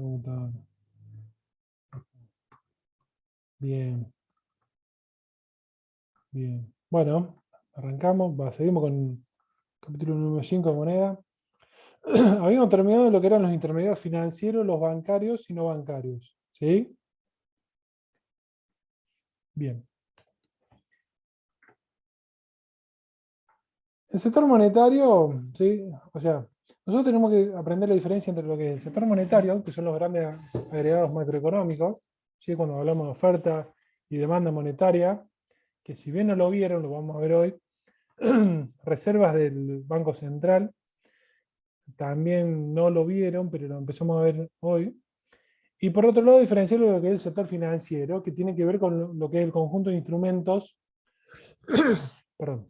computadora. Bien, bien. Bueno, arrancamos, seguimos con el capítulo número 5 de moneda. Habíamos terminado lo que eran los intermediarios financieros, los bancarios y no bancarios. ¿Sí? Bien. El sector monetario, ¿sí? O sea, nosotros tenemos que aprender la diferencia entre lo que es el sector monetario, que son los grandes agregados macroeconómicos, ¿sí? Cuando hablamos de oferta y demanda monetaria, que si bien no lo vieron, lo vamos a ver hoy, reservas del Banco Central, también no lo vieron, pero lo empezamos a ver hoy. Y por otro lado, diferenciar lo que es el sector financiero, que tiene que ver con lo que es el conjunto de instrumentos, perdón,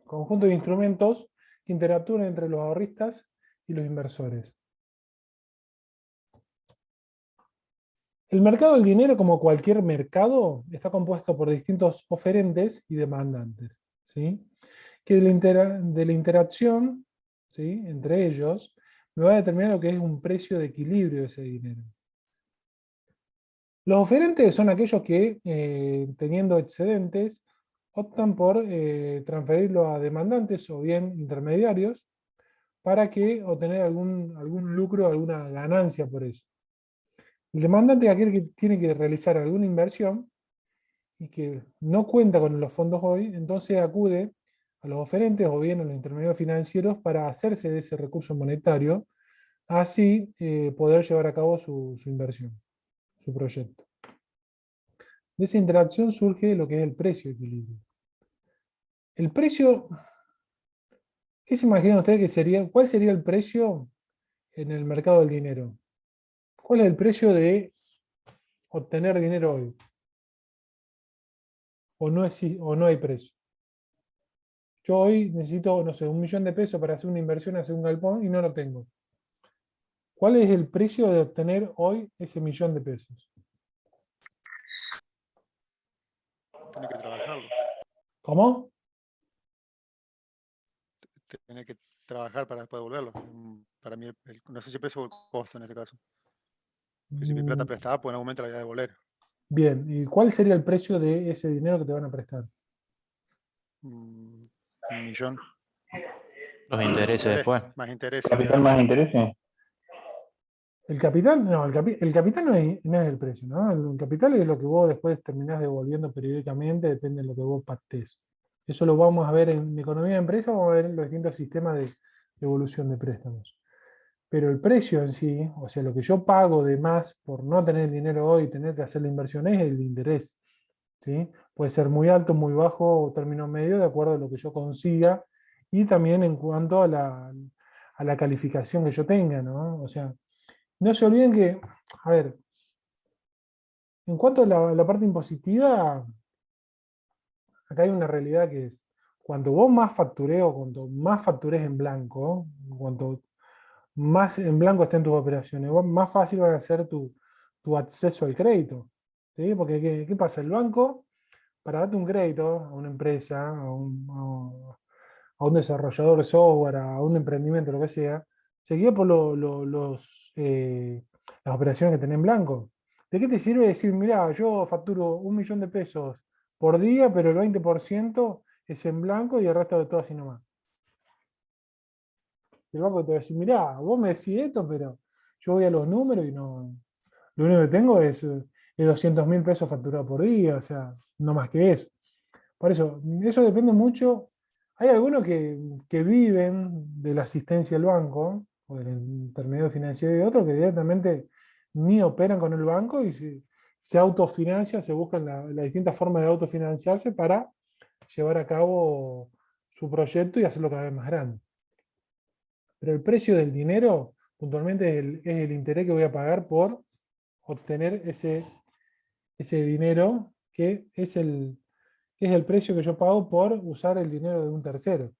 conjunto de instrumentos que interactúan entre los ahorristas y los inversores. El mercado del dinero, como cualquier mercado, está compuesto por distintos oferentes y demandantes, ¿sí? Que de la interacción, ¿sí?, entre ellos me va a determinar lo que es un precio de equilibrio de ese dinero. Los oferentes son aquellos que, teniendo excedentes, optan por transferirlo a demandantes o bien intermediarios para que obtener algún lucro, alguna ganancia por eso. El demandante es aquel que tiene que realizar alguna inversión y que no cuenta con los fondos hoy, entonces acude a los oferentes o bien a los intermediarios financieros para hacerse de ese recurso monetario, así poder llevar a cabo su inversión, su proyecto. De esa interacción surge lo que es el precio de equilibrio. El precio, ¿qué se imaginan ustedes que sería? ¿Cuál sería el precio en el mercado del dinero? ¿Cuál es el precio de obtener dinero hoy? O no hay precio. Yo hoy necesito, no sé, 1.000.000 de pesos para hacer una inversión, hacer un galpón y no lo tengo. ¿Cuál es el precio de obtener hoy ese 1.000.000 de pesos? Tiene que trabajarlo. ¿Cómo? Tiene que trabajar para devolverlo. Para mí, no sé si el precio o el costo en este caso. Porque si mi plata prestada, pues en algún momento la voy a devolver. Bien, ¿y cuál sería el precio de ese dinero que te van a prestar? 1.000.000. Los intereses después. Más intereses. Capital más intereses. El capital, no, el capital no es el precio, ¿no? El capital es lo que vos después terminás devolviendo periódicamente, depende de lo que vos pactés. Eso lo vamos a ver en economía de empresa, vamos a ver en los distintos sistemas de devolución de préstamos. Pero el precio en sí, o sea, lo que yo pago de más por no tener el dinero hoy y tener que hacer la inversión es el interés, ¿sí? Puede ser muy alto, muy bajo o término medio, de acuerdo a lo que yo consiga, y también en cuanto a la calificación que yo tenga, ¿no? O sea, no se olviden que, a ver, en cuanto a la parte impositiva, acá hay una realidad que es, cuanto vos más factureo, cuanto más factures en blanco, cuanto más en blanco estén tus operaciones, más fácil va a ser tu acceso al crédito, ¿sí? Porque ¿qué pasa? El banco, para darte un crédito a una empresa, a un desarrollador de software, a un emprendimiento, lo que sea, se guía por las operaciones que tenés en blanco. ¿De qué te sirve decir, mira, yo facturo 1.000.000 de pesos por día, pero el 20% es en blanco y el resto de todo así nomás? El banco te va a decir, mirá, vos me decís esto, pero yo voy a los números y no. Lo único que tengo es 200.000 pesos facturados por día, o sea, no más que eso. Por eso depende mucho. Hay algunos que viven de la asistencia del banco, o del intermediario financiero, y otros que directamente ni operan con el banco y se autofinancian, se buscan las distintas formas de autofinanciarse para llevar a cabo su proyecto y hacerlo cada vez más grande. Pero el precio del dinero, puntualmente, es el interés que voy a pagar por obtener ese dinero, que es el precio que yo pago por usar el dinero de un tercero.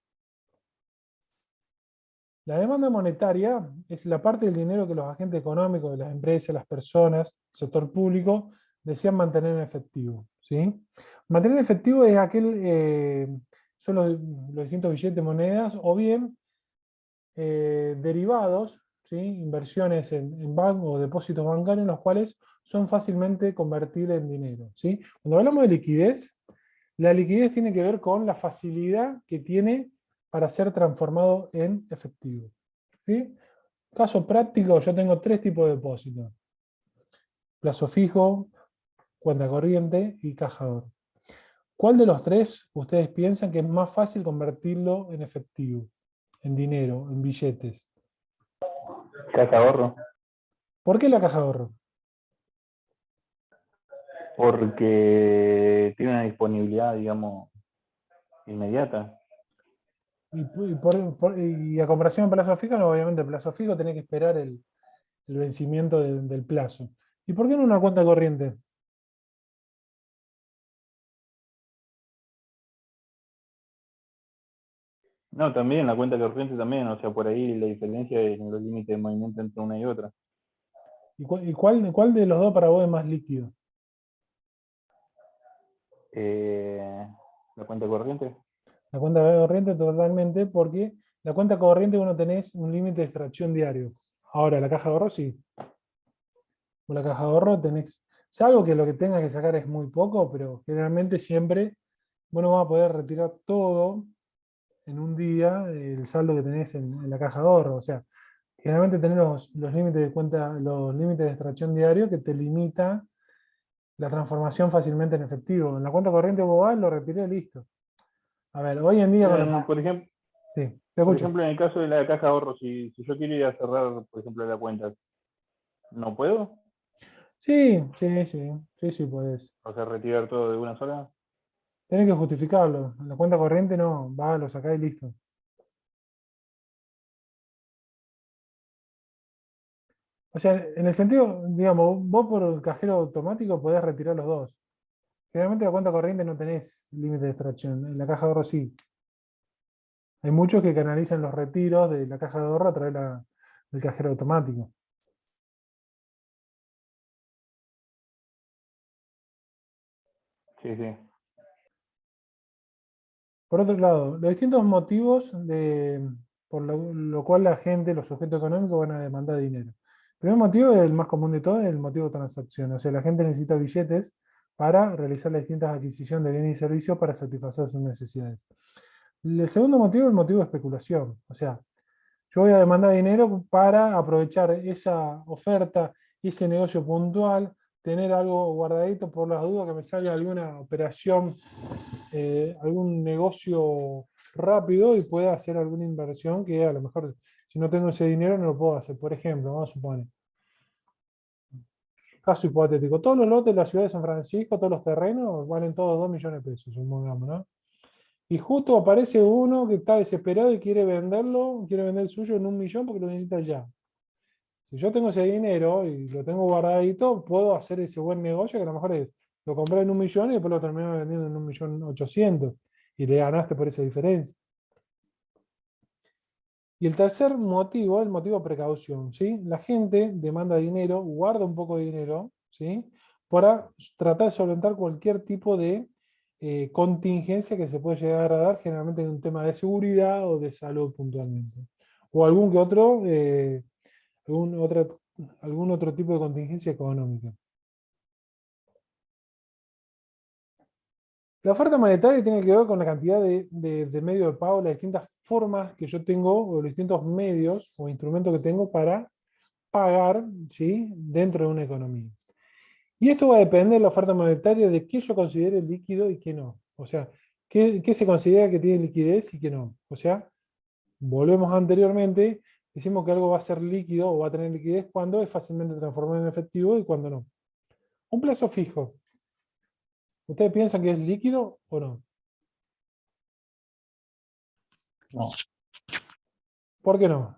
La demanda monetaria es la parte del dinero que los agentes económicos de las empresas, las personas, el sector público, desean mantener en efectivo, ¿sí? Mantener en efectivo es son los distintos billetes, monedas, o bien derivados, ¿sí? Inversiones en bancos o depósitos bancarios, los cuales son fácilmente convertibles en dinero, ¿sí? Cuando hablamos de liquidez, la liquidez tiene que ver con la facilidad que tiene para ser transformado en efectivo, ¿sí? Caso práctico, yo tengo tres tipos de depósitos: plazo fijo, cuenta corriente y caja de ahorro. ¿Cuál de los tres ustedes piensan que es más fácil convertirlo en efectivo, en dinero, en billetes? Caja de ahorro, ¿Por qué la caja de ahorro? porque tiene una disponibilidad, digamos, inmediata. Y a comparación de plazo fijo, no, obviamente el plazo fijo tenés que esperar el vencimiento del plazo. ¿Y por qué no una cuenta corriente? No, también la cuenta corriente también, o sea, por ahí la diferencia en los límites de movimiento entre una y otra. ¿Y cuál de los dos para vos es más líquido? La cuenta corriente. La cuenta corriente totalmente, porque la cuenta corriente uno tenés un límite de extracción diario. Ahora, la caja de ahorro sí. Con la caja de ahorro tenés, salvo que lo que tengas que sacar es muy poco, pero generalmente siempre bueno, vas a poder retirar todo en un día, el saldo que tenés en la caja de ahorro. O sea, generalmente tenés los límites de cuenta, los límites de extracción diario que te limita la transformación fácilmente en efectivo. En la cuenta corriente vos vas, lo retiré, listo. A ver, hoy en día Por ejemplo, Sí, te escucho. en el caso de la caja de ahorro, si yo quiero ir a cerrar, por ejemplo, la cuenta, ¿no puedo? Sí, sí, sí, sí, sí, podés. O sea, retirar todo de una sola. Tenés que justificarlo. En la cuenta corriente no, va, lo sacás y listo. O sea, en el sentido, digamos, vos por el cajero automático podés retirar los dos. Generalmente en la cuenta corriente no tenés límite de extracción. En la caja de ahorro sí. Hay muchos que canalizan los retiros de la caja de ahorro a través del cajero automático. Sí, sí. Por otro lado, los distintos motivos por lo cual la gente, los sujetos económicos van a demandar dinero. El primer motivo, el más común de todos, es el motivo de transacción. O sea, la gente necesita billetes para realizar las distintas adquisiciones de bienes y servicios para satisfacer sus necesidades. El segundo motivo es el motivo de especulación. O sea, yo voy a demandar dinero para aprovechar esa oferta, ese negocio puntual, tener algo guardadito por las dudas que me salga alguna operación, algún negocio rápido y pueda hacer alguna inversión que a lo mejor si no tengo ese dinero no lo puedo hacer. Por ejemplo, vamos a suponer, caso hipotético, todos los lotes de la ciudad de San Francisco, todos los terrenos valen todos 2 millones de pesos, supongamos, ¿no? Y justo aparece uno que está desesperado y quiere venderlo, quiere vender el suyo en 1 millón porque lo necesita ya. Si yo tengo ese dinero y lo tengo guardadito, puedo hacer ese buen negocio que a lo mejor es, lo compré en 1 millón y después lo termino vendiendo en 1.800.000 y le ganaste por esa diferencia. Y el tercer motivo, el motivo de precaución, ¿sí? La gente demanda dinero, guarda un poco de dinero, ¿sí? Para tratar de solventar cualquier tipo de contingencia que se puede llegar a dar, generalmente en un tema de seguridad o de salud puntualmente. O algún que otro, algún, otra, algún otro tipo de contingencia económica. La oferta monetaria tiene que ver con la cantidad de medios de pago, las distintas formas que yo tengo, o los distintos medios o instrumentos que tengo para pagar, ¿sí?, dentro de una economía. Y esto va a depender de la oferta monetaria de qué yo considere líquido y qué no. O sea, qué se considera que tiene liquidez y qué no. O sea, volvemos anteriormente, decimos que algo va a ser líquido o va a tener liquidez cuando es fácilmente transformado en efectivo y cuando no. Un plazo fijo. ¿Ustedes piensan que es líquido o no? No. ¿Por qué no?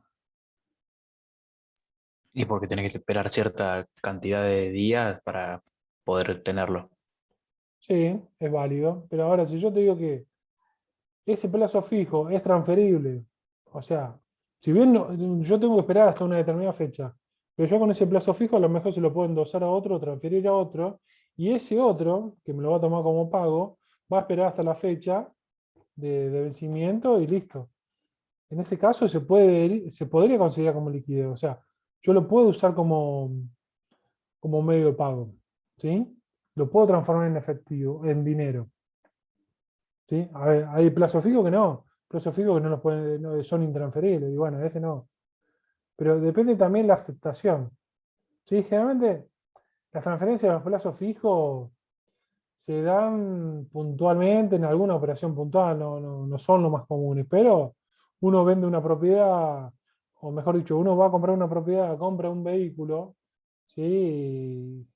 Y porque tenés que esperar cierta cantidad de días para poder tenerlo. Sí, es válido. Pero ahora, si yo te digo que ese plazo fijo es transferible, o sea, si bien yo tengo que esperar hasta una determinada fecha, pero yo con ese plazo fijo a lo mejor se lo puedo endosar a otro, o transferir a otro, y ese otro, que me lo va a tomar como pago, va a esperar hasta la fecha de vencimiento y listo. En ese caso se podría considerar como liquidez. O sea, yo lo puedo usar como medio de pago, ¿sí? Lo puedo transformar en efectivo, en dinero, ¿sí? A ver, hay plazos fijos que no, plazos fijos que no los pueden, son intransferibles, y bueno, a veces no. Pero depende también la aceptación, ¿sí? Generalmente las transferencias de los plazos fijos se dan puntualmente en alguna operación puntual, no son lo más comunes, pero uno vende una propiedad, o mejor dicho, uno va a comprar una propiedad, compra un vehículo, ¿sí? Y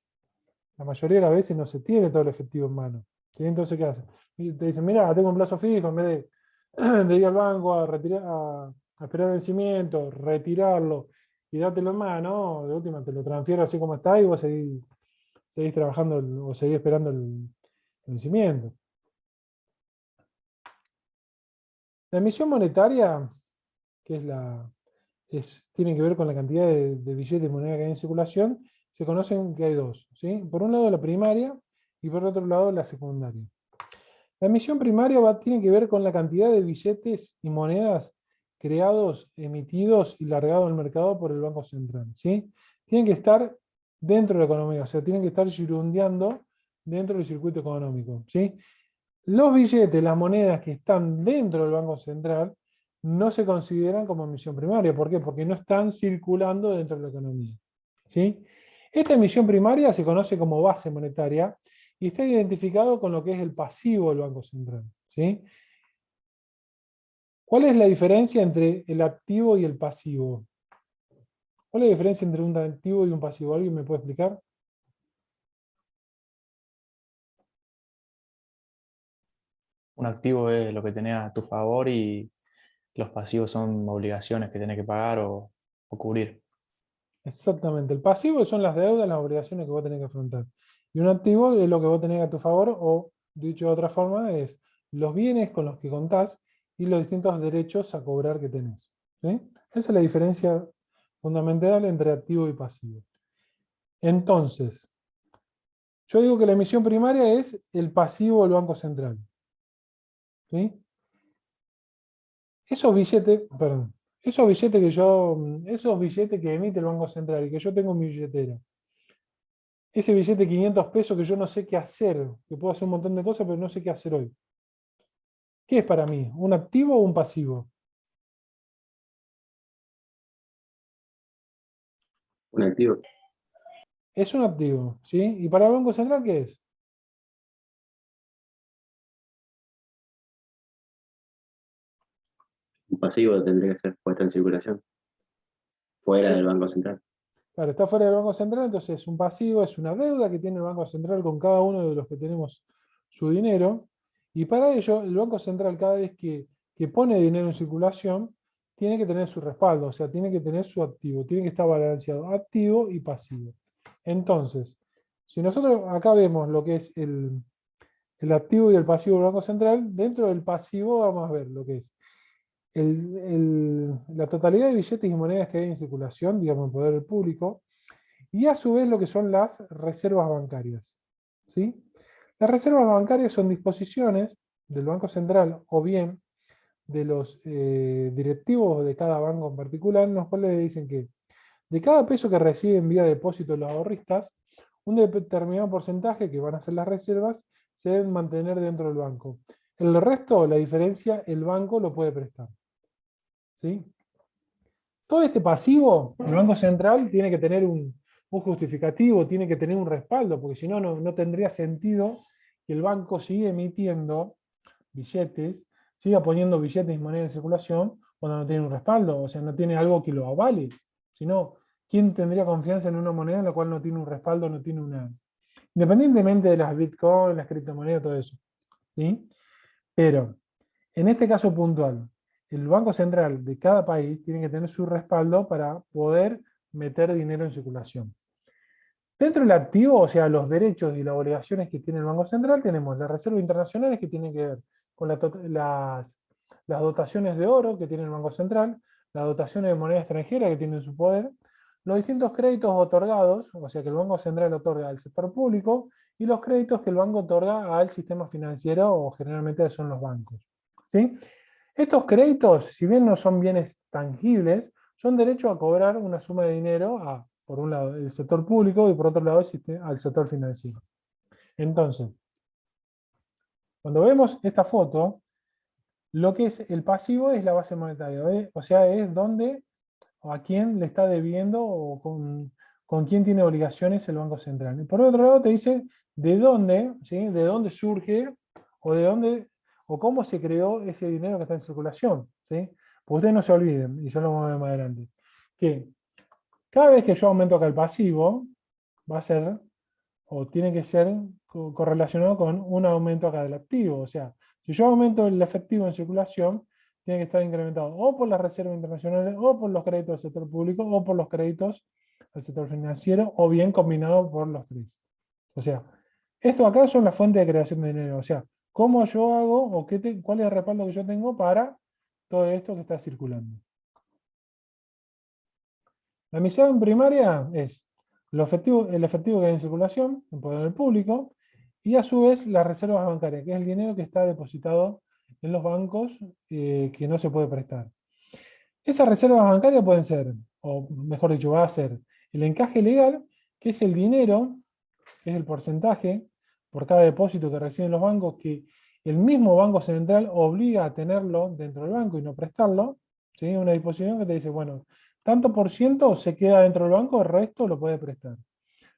la mayoría de las veces no se tiene todo el efectivo en mano, ¿sí? Entonces, ¿qué hace? Y te dicen, mira, tengo un plazo fijo, en vez de ir al banco a retirar, a esperar el vencimiento, retirarlo y dártelo en mano, de última te lo transfiero así como está y vos seguís trabajando o seguís esperando el vencimiento. La emisión monetaria, que tiene que ver con la cantidad de billetes de moneda que hay en circulación, se conocen que hay dos, ¿sí? Por un lado la primaria y por otro lado la secundaria. La emisión primaria tiene que ver con la cantidad de billetes y monedas creados, emitidos y largados al mercado por el Banco Central, ¿sí? Tienen que estar dentro de la economía, o sea, tienen que estar girundeando dentro del circuito económico, ¿sí? Los billetes, las monedas que están dentro del Banco Central, no se consideran como emisión primaria. ¿Por qué? Porque no están circulando dentro de la economía, ¿sí? Esta emisión primaria se conoce como base monetaria y está identificado con lo que es el pasivo del Banco Central, ¿sí? ¿Cuál es la diferencia entre el activo y el pasivo? ¿Cuál es la diferencia entre un activo y un pasivo? ¿Alguien me puede explicar? Un activo es lo que tenés a tu favor y los pasivos son obligaciones que tenés que pagar o cubrir. Exactamente. El pasivo son las deudas, las obligaciones que vos tenés que afrontar. Y un activo es lo que vos tenés a tu favor, o dicho de otra forma, es los bienes con los que contás y los distintos derechos a cobrar que tenés, ¿sí? Esa es la diferencia fundamental entre activo y pasivo. Entonces, yo digo que la emisión primaria es el pasivo del Banco Central, ¿sí? Esos billetes que emite el Banco Central y que yo tengo en mi billetera, ese billete de 500 pesos que yo no sé qué hacer, que puedo hacer un montón de cosas, pero no sé qué hacer hoy. ¿Qué es para mí? ¿Un activo o un pasivo? Un activo. Es un activo, ¿sí? ¿Y para el Banco Central qué es? Un pasivo tendría que ser puesto en circulación, fuera del Banco Central. Claro, está fuera del Banco Central, entonces es un pasivo, es una deuda que tiene el Banco Central con cada uno de los que tenemos su dinero. Y para ello, el Banco Central cada vez que pone dinero en circulación, tiene que tener su respaldo, o sea, tiene que tener su activo, tiene que estar balanceado, activo y pasivo. Entonces, si nosotros acá vemos lo que es el activo y el pasivo del Banco Central, dentro del pasivo vamos a ver lo que es la totalidad de billetes y monedas que hay en circulación, digamos, en poder del público, y a su vez lo que son las reservas bancarias, ¿sí? Las reservas bancarias son disposiciones del Banco Central o bien de los directivos de cada banco en particular, en los cuales le dicen que de cada peso que reciben vía depósito los ahorristas, un determinado porcentaje, que van a ser las reservas, se deben mantener dentro del banco. El resto, la diferencia, el banco lo puede prestar, ¿sí? Todo este pasivo, el Banco Central tiene que tener un justificativo, tiene que tener un respaldo, porque si no, no tendría sentido que el banco siga emitiendo billetes, siga poniendo billetes y moneda en circulación cuando no tiene un respaldo, o sea, no tiene algo que lo avale. Si no, ¿quién tendría confianza en una moneda en la cual no tiene un respaldo, no tiene una... Independientemente de las Bitcoin, las criptomonedas, todo eso, ¿sí? Pero, en este caso puntual, el Banco Central de cada país tiene que tener su respaldo para poder meter dinero en circulación. Dentro del activo, o sea, los derechos y las obligaciones que tiene el Banco Central, tenemos las reservas internacionales que tienen que ver con las dotaciones de oro que tiene el Banco Central, las dotaciones de moneda extranjera que tiene en su poder, los distintos créditos otorgados, o sea que el Banco Central otorga al sector público, y los créditos que el banco otorga al sistema financiero, o generalmente son los bancos, ¿sí? Estos créditos, si bien no son bienes tangibles, son derecho a cobrar una suma de dinero por un lado, el sector público y por otro lado al sector financiero. Entonces, cuando vemos esta foto, lo que es el pasivo es la base monetaria, ¿ve? O sea, es donde o a quién le está debiendo o con quién tiene obligaciones el Banco Central. Y por otro lado te dice de dónde, ¿sí? De dónde surge o de dónde o cómo se creó ese dinero que está en circulación, ¿sí? Porque ustedes no se olviden, y ya lo vamos a ver más adelante, que cada vez que yo aumento acá el pasivo, va a ser, o tiene que ser correlacionado con un aumento acá del activo. O sea, si yo aumento el efectivo en circulación, tiene que estar incrementado o por las reservas internacionales, o por los créditos del sector público, o por los créditos del sector financiero, o bien combinado por los tres. O sea, esto acá son las fuentes de creación de dinero. O sea, cómo yo hago, o cuál es el respaldo que yo tengo para todo esto que está circulando. La misión primaria es el efectivo que hay en circulación, en poder del público, y a su vez las reservas bancarias, que es el dinero que está depositado en los bancos que no se puede prestar. Esas reservas bancarias pueden ser, o mejor dicho, va a ser el encaje legal, que es el dinero, que es el porcentaje por cada depósito que reciben los bancos, que el mismo Banco Central obliga a tenerlo dentro del banco y no prestarlo. ¿Sí? Una disposición que te dice, bueno, tanto por ciento se queda dentro del banco, el resto lo puede prestar.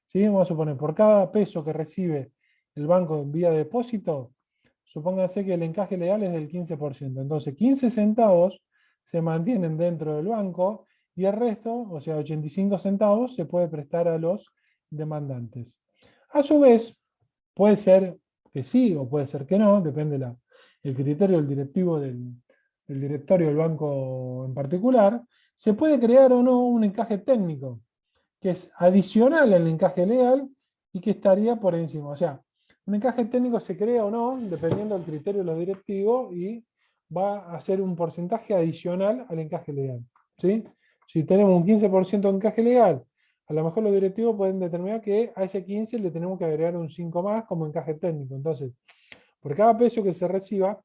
¿Sí? Vamos a suponer, por cada peso que recibe el banco en vía de depósito, supóngase que el encaje legal es del 15%. Entonces, 15 centavos se mantienen dentro del banco y el resto, o sea, 85 centavos, se puede prestar a los demandantes. A su vez, puede ser que sí o puede ser que no, depende el criterio del directivo del directorio del banco en particular. Se puede crear o no un encaje técnico, que es adicional al encaje legal y que estaría por encima. O sea, un encaje técnico se crea o no, dependiendo del criterio de los directivos, y va a ser un porcentaje adicional al encaje legal. ¿Sí? Si tenemos un 15% de encaje legal, a lo mejor los directivos pueden determinar que a ese 15 le tenemos que agregar un 5 más como encaje técnico. Entonces, por cada peso que se reciba,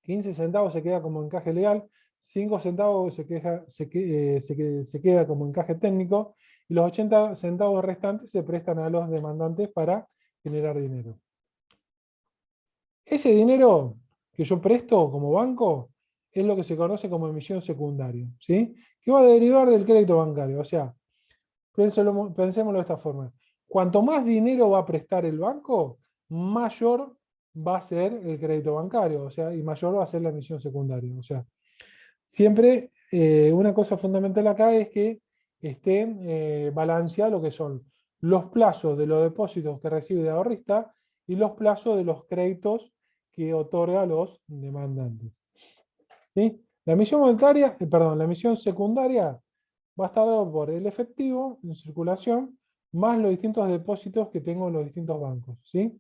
15 centavos se queda como encaje legal, 5 centavos se queda como encaje técnico, y los 80 centavos restantes se prestan a los demandantes para generar dinero. Ese dinero que yo presto como banco es lo que se conoce como emisión secundaria, ¿sí? Que va a derivar del crédito bancario. O sea, pensémoslo de esta forma. Cuanto más dinero va a prestar el banco, mayor va a ser el crédito bancario, o sea, y mayor va a ser la emisión secundaria. O sea, siempre una cosa fundamental acá es que esté balanceado lo que son los plazos de los depósitos que recibe el ahorrista y los plazos de los créditos que otorga a los demandantes. ¿Sí? La emisión monetaria, la emisión secundaria va a estar dado por el efectivo en circulación más los distintos depósitos que tengo en los distintos bancos. ¿Sí?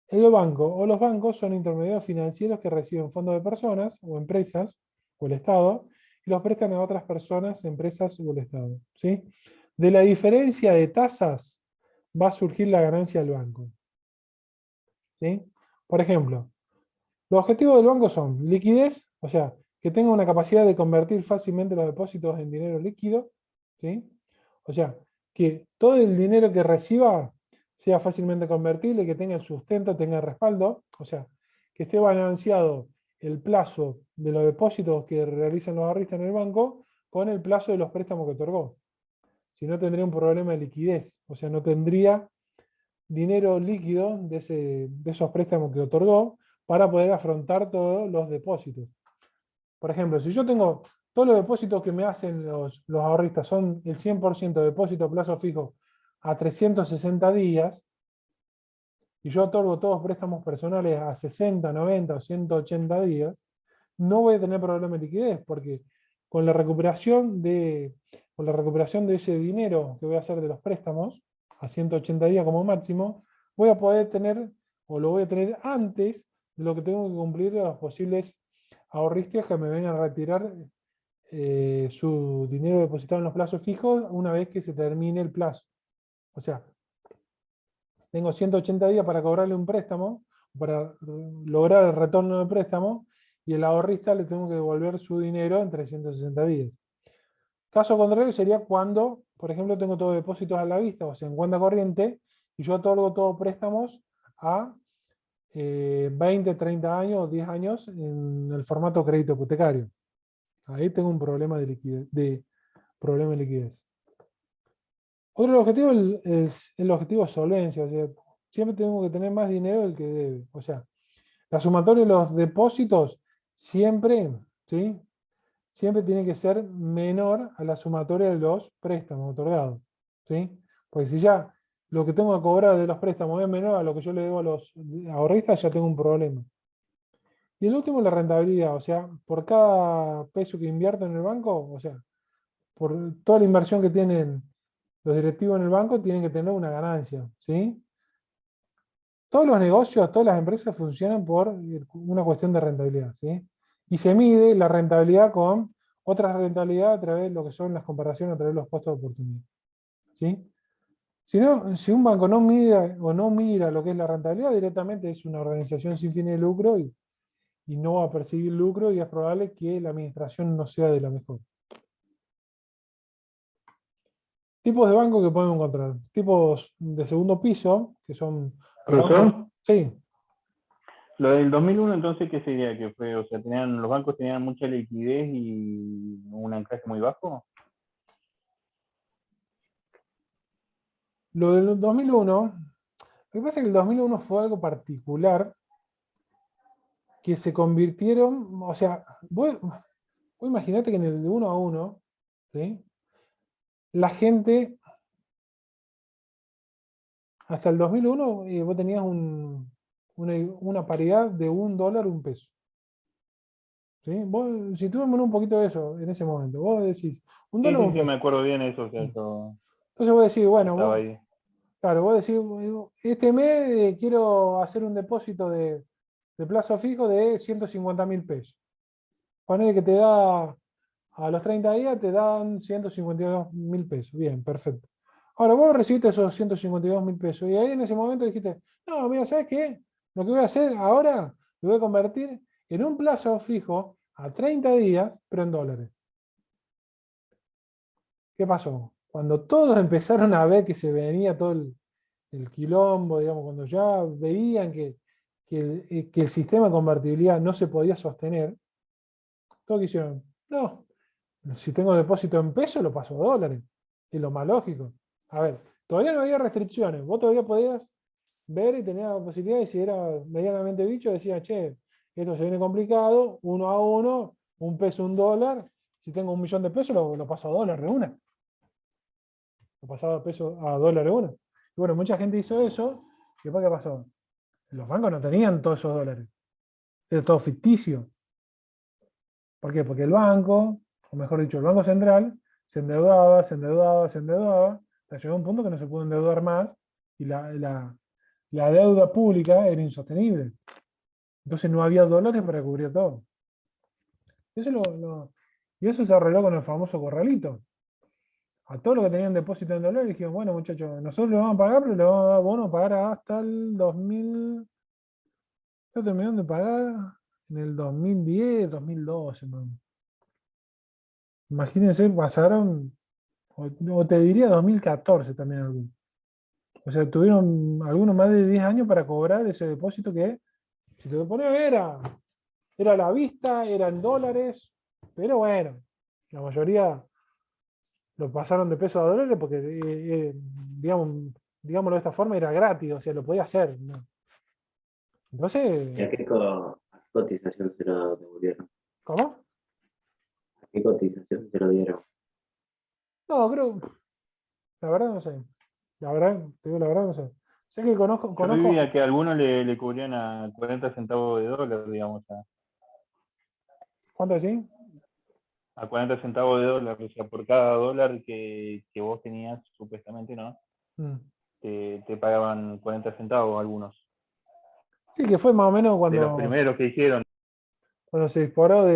El banco o los bancos son intermediarios financieros que reciben fondos de personas o empresas o el Estado y los prestan a otras personas, empresas o el Estado. ¿Sí? De la diferencia de tasas va a surgir la ganancia del banco. ¿Sí? Por ejemplo, los objetivos del banco son liquidez, o sea, que tenga una capacidad de convertir fácilmente los depósitos en dinero líquido. ¿Sí? O sea, que todo el dinero que reciba sea fácilmente convertible, que tenga el sustento, tenga el respaldo, o sea, que esté balanceado el plazo de los depósitos que realizan los ahorristas en el banco con el plazo de los préstamos que otorgó. Si no, tendría un problema de liquidez, o sea, no tendría dinero líquido de esos préstamos que otorgó para poder afrontar todos los depósitos. Por ejemplo, si yo tengo todos los depósitos que me hacen los ahorristas son el 100% de depósito a plazo fijo a 360 días, y yo otorgo todos préstamos personales a 60, 90 o 180 días, no voy a tener problema de liquidez, porque con la recuperación de ese dinero que voy a hacer de los préstamos, a 180 días como máximo, voy a poder tener, o lo voy a tener antes de lo que tengo que cumplir los posibles ahorristas que me vengan a retirar su dinero depositado en los plazos fijos una vez que se termine el plazo. O sea, tengo 180 días para cobrarle un préstamo, para lograr el retorno del préstamo, y el ahorrista le tengo que devolver su dinero en 360 días. Caso contrario sería cuando, por ejemplo, tengo todos depósitos a la vista, o sea, en cuenta corriente, y yo otorgo todos préstamos a 20, 30 años, 10 años en el formato crédito hipotecario. Ahí tengo un problema de liquidez. Problema de liquidez. Otro objetivo es el objetivo de solvencia, o sea, siempre tengo que tener más dinero del que debe. O sea, la sumatoria de los depósitos siempre, ¿sí? Siempre tiene que ser menor a la sumatoria de los préstamos otorgados, ¿sí? Porque si ya lo que tengo que cobrar de los préstamos es menor a lo que yo le debo a los ahorristas, ya tengo un problema. Y el último es la rentabilidad, o sea, por cada peso que invierto en el banco, o sea, por toda la inversión que tienen los directivos en el banco, tienen que tener una ganancia, ¿sí? Todos los negocios, todas las empresas funcionan por una cuestión de rentabilidad, ¿sí? Y se mide la rentabilidad con otra rentabilidad a través de lo que son las comparaciones a través de los costos de oportunidad, ¿sí? Si un banco no mide o no mira lo que es la rentabilidad, directamente es una organización sin fines de lucro y no va a perseguir lucro y es probable que la administración no sea de la mejor. Tipos de banco que podemos encontrar. Tipos de segundo piso, que son... ¿Profesor? Sí. Lo del 2001, entonces, ¿qué sería? Que fue, o sea, los bancos tenían mucha liquidez y un anclaje muy bajo. Lo del 2001, lo que pasa es que el 2001 fue algo particular que se convirtieron, o sea, vos imaginate que en el de 1 a 1, ¿sí? La gente, hasta el 2001, vos tenías una paridad de $1, $1. ¿Sí? Vos, si tuvimos un poquito de eso en ese momento, vos decís, $1, Sí, $1. sí, me acuerdo bien eso, o sea, Entonces vos decís, bueno, estaba ahí. claro, vos decís, este mes quiero hacer un depósito de plazo fijo de 150.000 pesos. Ponele que te da, a los 30 días te dan 152.000 pesos. Bien, perfecto. Ahora vos recibiste esos 152.000 pesos y ahí en ese momento dijiste, no, mira, ¿sabes qué? Lo que voy a hacer ahora, lo voy a convertir en un plazo fijo a 30 días, pero en dólares. ¿Qué pasó? Cuando todos empezaron a ver que se venía todo el quilombo, digamos, cuando ya veían que el sistema de convertibilidad no se podía sostener, todos hicieron, no, si tengo depósito en pesos lo paso a dólares, es lo más lógico. A ver, todavía no había restricciones, vos todavía podías ver y tenías la posibilidad, y si era medianamente bicho, decía, che, esto se viene complicado, 1 a 1, un peso, un dólar, si tengo 1.000.000 de pesos lo paso a dólar de una. Lo pasaba a peso a dólar de una. Y bueno, mucha gente hizo eso, y después ¿qué pasó? Los bancos no tenían todos esos dólares. Era todo ficticio. ¿Por qué? Porque el banco, o mejor dicho, el Banco Central, se endeudaba, se endeudaba, se endeudaba, hasta llegó un punto que no se pudo endeudar más y la deuda pública era insostenible. Entonces no había dólares para cubrir todo. Eso y eso se arregló con el famoso corralito. A todos los que tenían depósito en dólares dijeron, bueno muchachos, nosotros le vamos a pagar, pero le vamos a dar bono pagar hasta el 2000. Lo terminaron de pagar en el 2010, 2012. Man. Imagínense, pasaron, o te diría 2014 también algunos. O sea, tuvieron algunos más de 10 años para cobrar ese depósito que, si te lo pones a ver, era a la vista, era en dólares, pero bueno, la mayoría lo pasaron de pesos a dólares porque, digámoslo de esta forma, era gratis, o sea, lo podía hacer. ¿No? Entonces, ¿Y a qué cotización se lo devolvieron? ¿cómo? ¿A qué cotización se lo dieron? No, creo, la verdad no sé. La verdad, te digo la verdad no sé. Sé que conozco. Yo vivía que a algunos le cubrían a 40 centavos de dólar, digamos, ¿Cuánto decís? a 40 centavos de dólar, o sea, por cada dólar que vos tenías, supuestamente, ¿no? Mm. Te pagaban 40 centavos algunos. Sí, que fue más o menos De los primeros que hicieron. cuando se disparó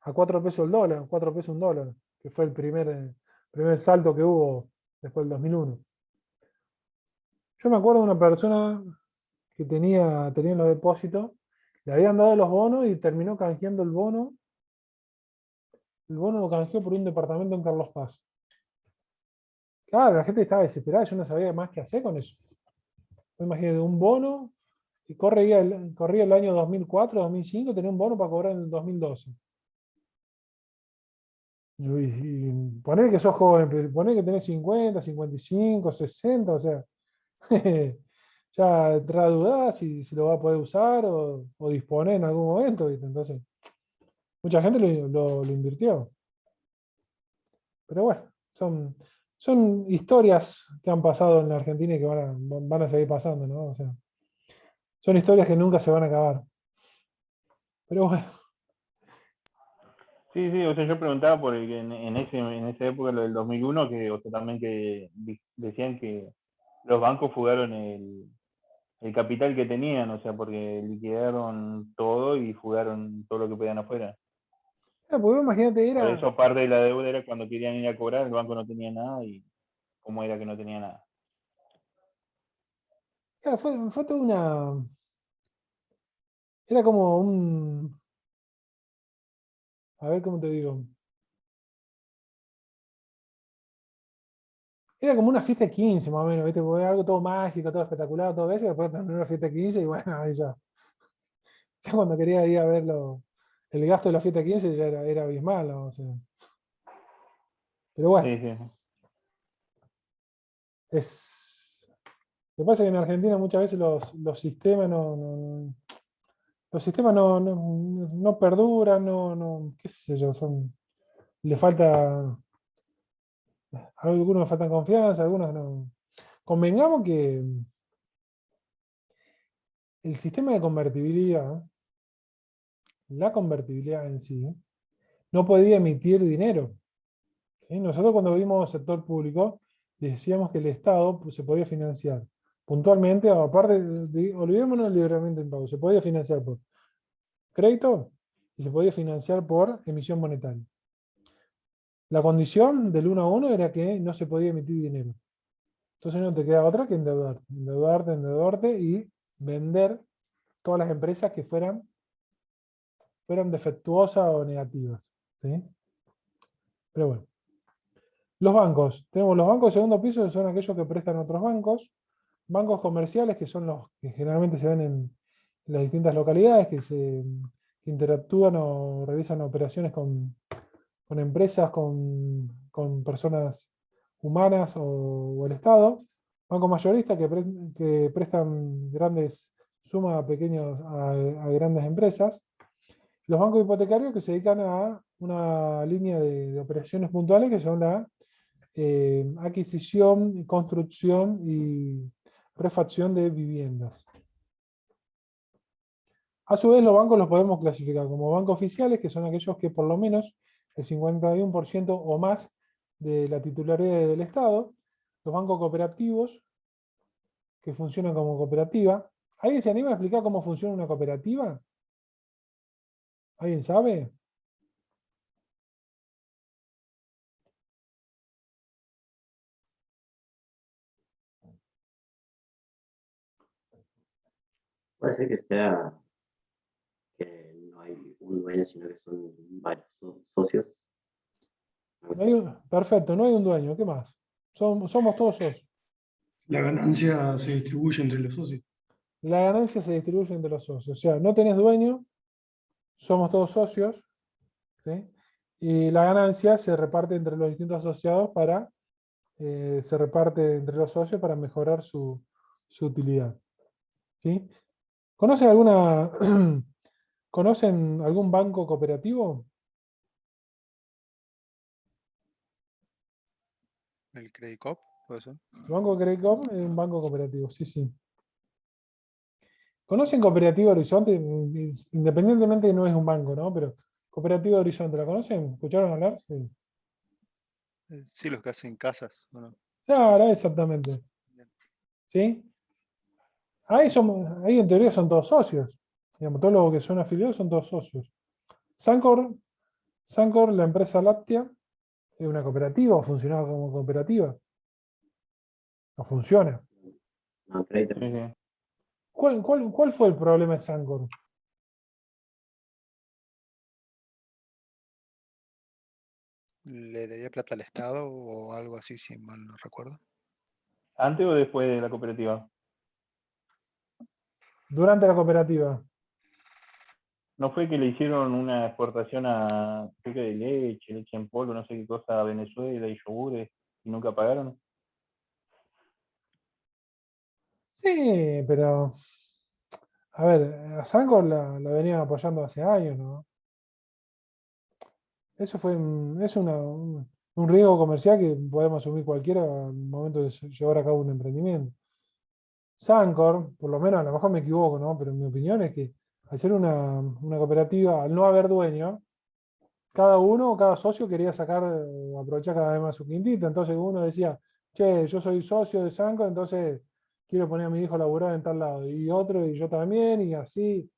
a 4 pesos el dólar, 4 pesos un dólar, que fue el primer salto que hubo después del 2001. Yo me acuerdo de una persona que tenía los depósitos, Le habían dado los bonos y terminó canjeando el bono. El bono lo canjeó por un departamento en Carlos Paz. Claro, la gente estaba desesperada, yo no sabía más qué hacer con eso. Me imagino un bono y corría el año 2004, 2005, tenía un bono para cobrar en el 2012. Y poner que sos joven, poner que tenés 50, 55, 60, o sea, ya entra a dudar si lo va a poder usar o disponer en algún momento, ¿viste? Entonces, mucha gente lo invirtió. Pero bueno, son historias que han pasado en la Argentina y que van a seguir pasando, ¿no? O sea, son historias que nunca se van a acabar. Pero bueno, Sí, sí, o sea, yo preguntaba por en esa época, lo del 2001, que, o sea, también que decían que los bancos fugaron el capital que tenían, o sea, porque liquidaron todo y fugaron todo lo que podían afuera. porque imagínate, Por eso parte de la deuda era cuando querían ir a cobrar, el banco no tenía nada y cómo era que no tenía nada. claro, fue toda una. Era como un. A ver cómo te digo. Era como una fiesta de 15, más o menos, ¿viste? Porque era algo todo mágico, todo espectacular, todo eso, y después terminó una fiesta de 15 y bueno, ahí ya. Ya cuando quería ir a ver el gasto de la fiesta de 15 ya era abismal, ¿no? O sea, pero bueno, Sí, sí. Lo que pasa es que en Argentina muchas veces los sistemas los sistemas no perduran, qué sé yo, le falta, a algunos le faltan confianza, a algunos no. Convengamos que el sistema de convertibilidad, la convertibilidad en sí, no podía emitir dinero. ¿Sí? Nosotros cuando vimos sector público, decíamos que el Estado pues, se podía financiar puntualmente, aparte, olvidémonos del libramiento de impago, se podía financiar por crédito y se podía financiar por emisión monetaria. La condición del 1 a 1 era que no se podía emitir dinero. Entonces no te queda otra que endeudarte y vender todas las empresas que fueran defectuosas o negativas. ¿Sí? Pero bueno. Los bancos. Tenemos los bancos de segundo piso, que son aquellos que prestan a otros bancos. Bancos comerciales, que son los que generalmente se ven en las distintas localidades, que interactúan o realizan operaciones con empresas, con personas humanas o el Estado. Bancos mayoristas que prestan grandes sumas a grandes empresas. Los bancos hipotecarios que se dedican a una línea de operaciones puntuales que son la adquisición, construcción y refacción de viviendas. A su vez, los bancos los podemos clasificar como bancos oficiales, que son aquellos que por lo menos el 51% o más de la titularidad del Estado. Los bancos cooperativos, que funcionan como cooperativa. ¿Alguien se anima a explicar cómo funciona una cooperativa? ¿Alguien sabe? Puede ser que sea que no hay un dueño, sino que son varios socios. Perfecto, no hay un dueño. ¿Qué más? Somos todos socios. La ganancia se distribuye entre los socios. La ganancia se distribuye entre los socios. O sea, no tenés dueño, somos todos socios, ¿sí? Y la ganancia se reparte entre los distintos asociados se reparte entre los socios para mejorar su utilidad. ¿Sí? ¿Conocen ¿Conocen algún banco cooperativo? El Credit Cop, puede ser. El Banco Credit Coop es un banco cooperativo, sí, sí. ¿Conocen Cooperativa Horizonte? Independientemente no es un banco, ¿no? Pero Cooperativa Horizonte, ¿la conocen? ¿Escucharon hablar? Sí. Sí, los que hacen casas. Bueno, Claro, exactamente. ¿Sí? Ahí en teoría son todos socios. Digamos, todos los que son afiliados son todos socios. Sancor, la empresa láctea, es una cooperativa o funcionaba como cooperativa. No funciona. No, crédito. Sí, sí. ¿Cuál fue el problema de Sancor? le debía plata al Estado o algo así, si mal no recuerdo. ¿Antes o después de la cooperativa? Durante la cooperativa. ¿No fue que le hicieron una exportación a, creo que de leche en polvo, no sé qué cosa, a Venezuela y yogures, y nunca pagaron? Sí, pero, a ver, a Sancor la venían apoyando hace años, ¿no? Eso fue un riesgo comercial que podemos asumir cualquiera al momento de llevar a cabo un emprendimiento. Sancor, por lo menos a lo mejor me equivoco, ¿no? Pero mi opinión es que al ser una cooperativa, al no haber dueño, cada socio quería sacar, aprovechar cada vez más su quintita. Entonces uno decía, che, yo soy socio de Sancor, entonces quiero poner a mi hijo a laburar en tal lado. Y otro, y yo también, y así.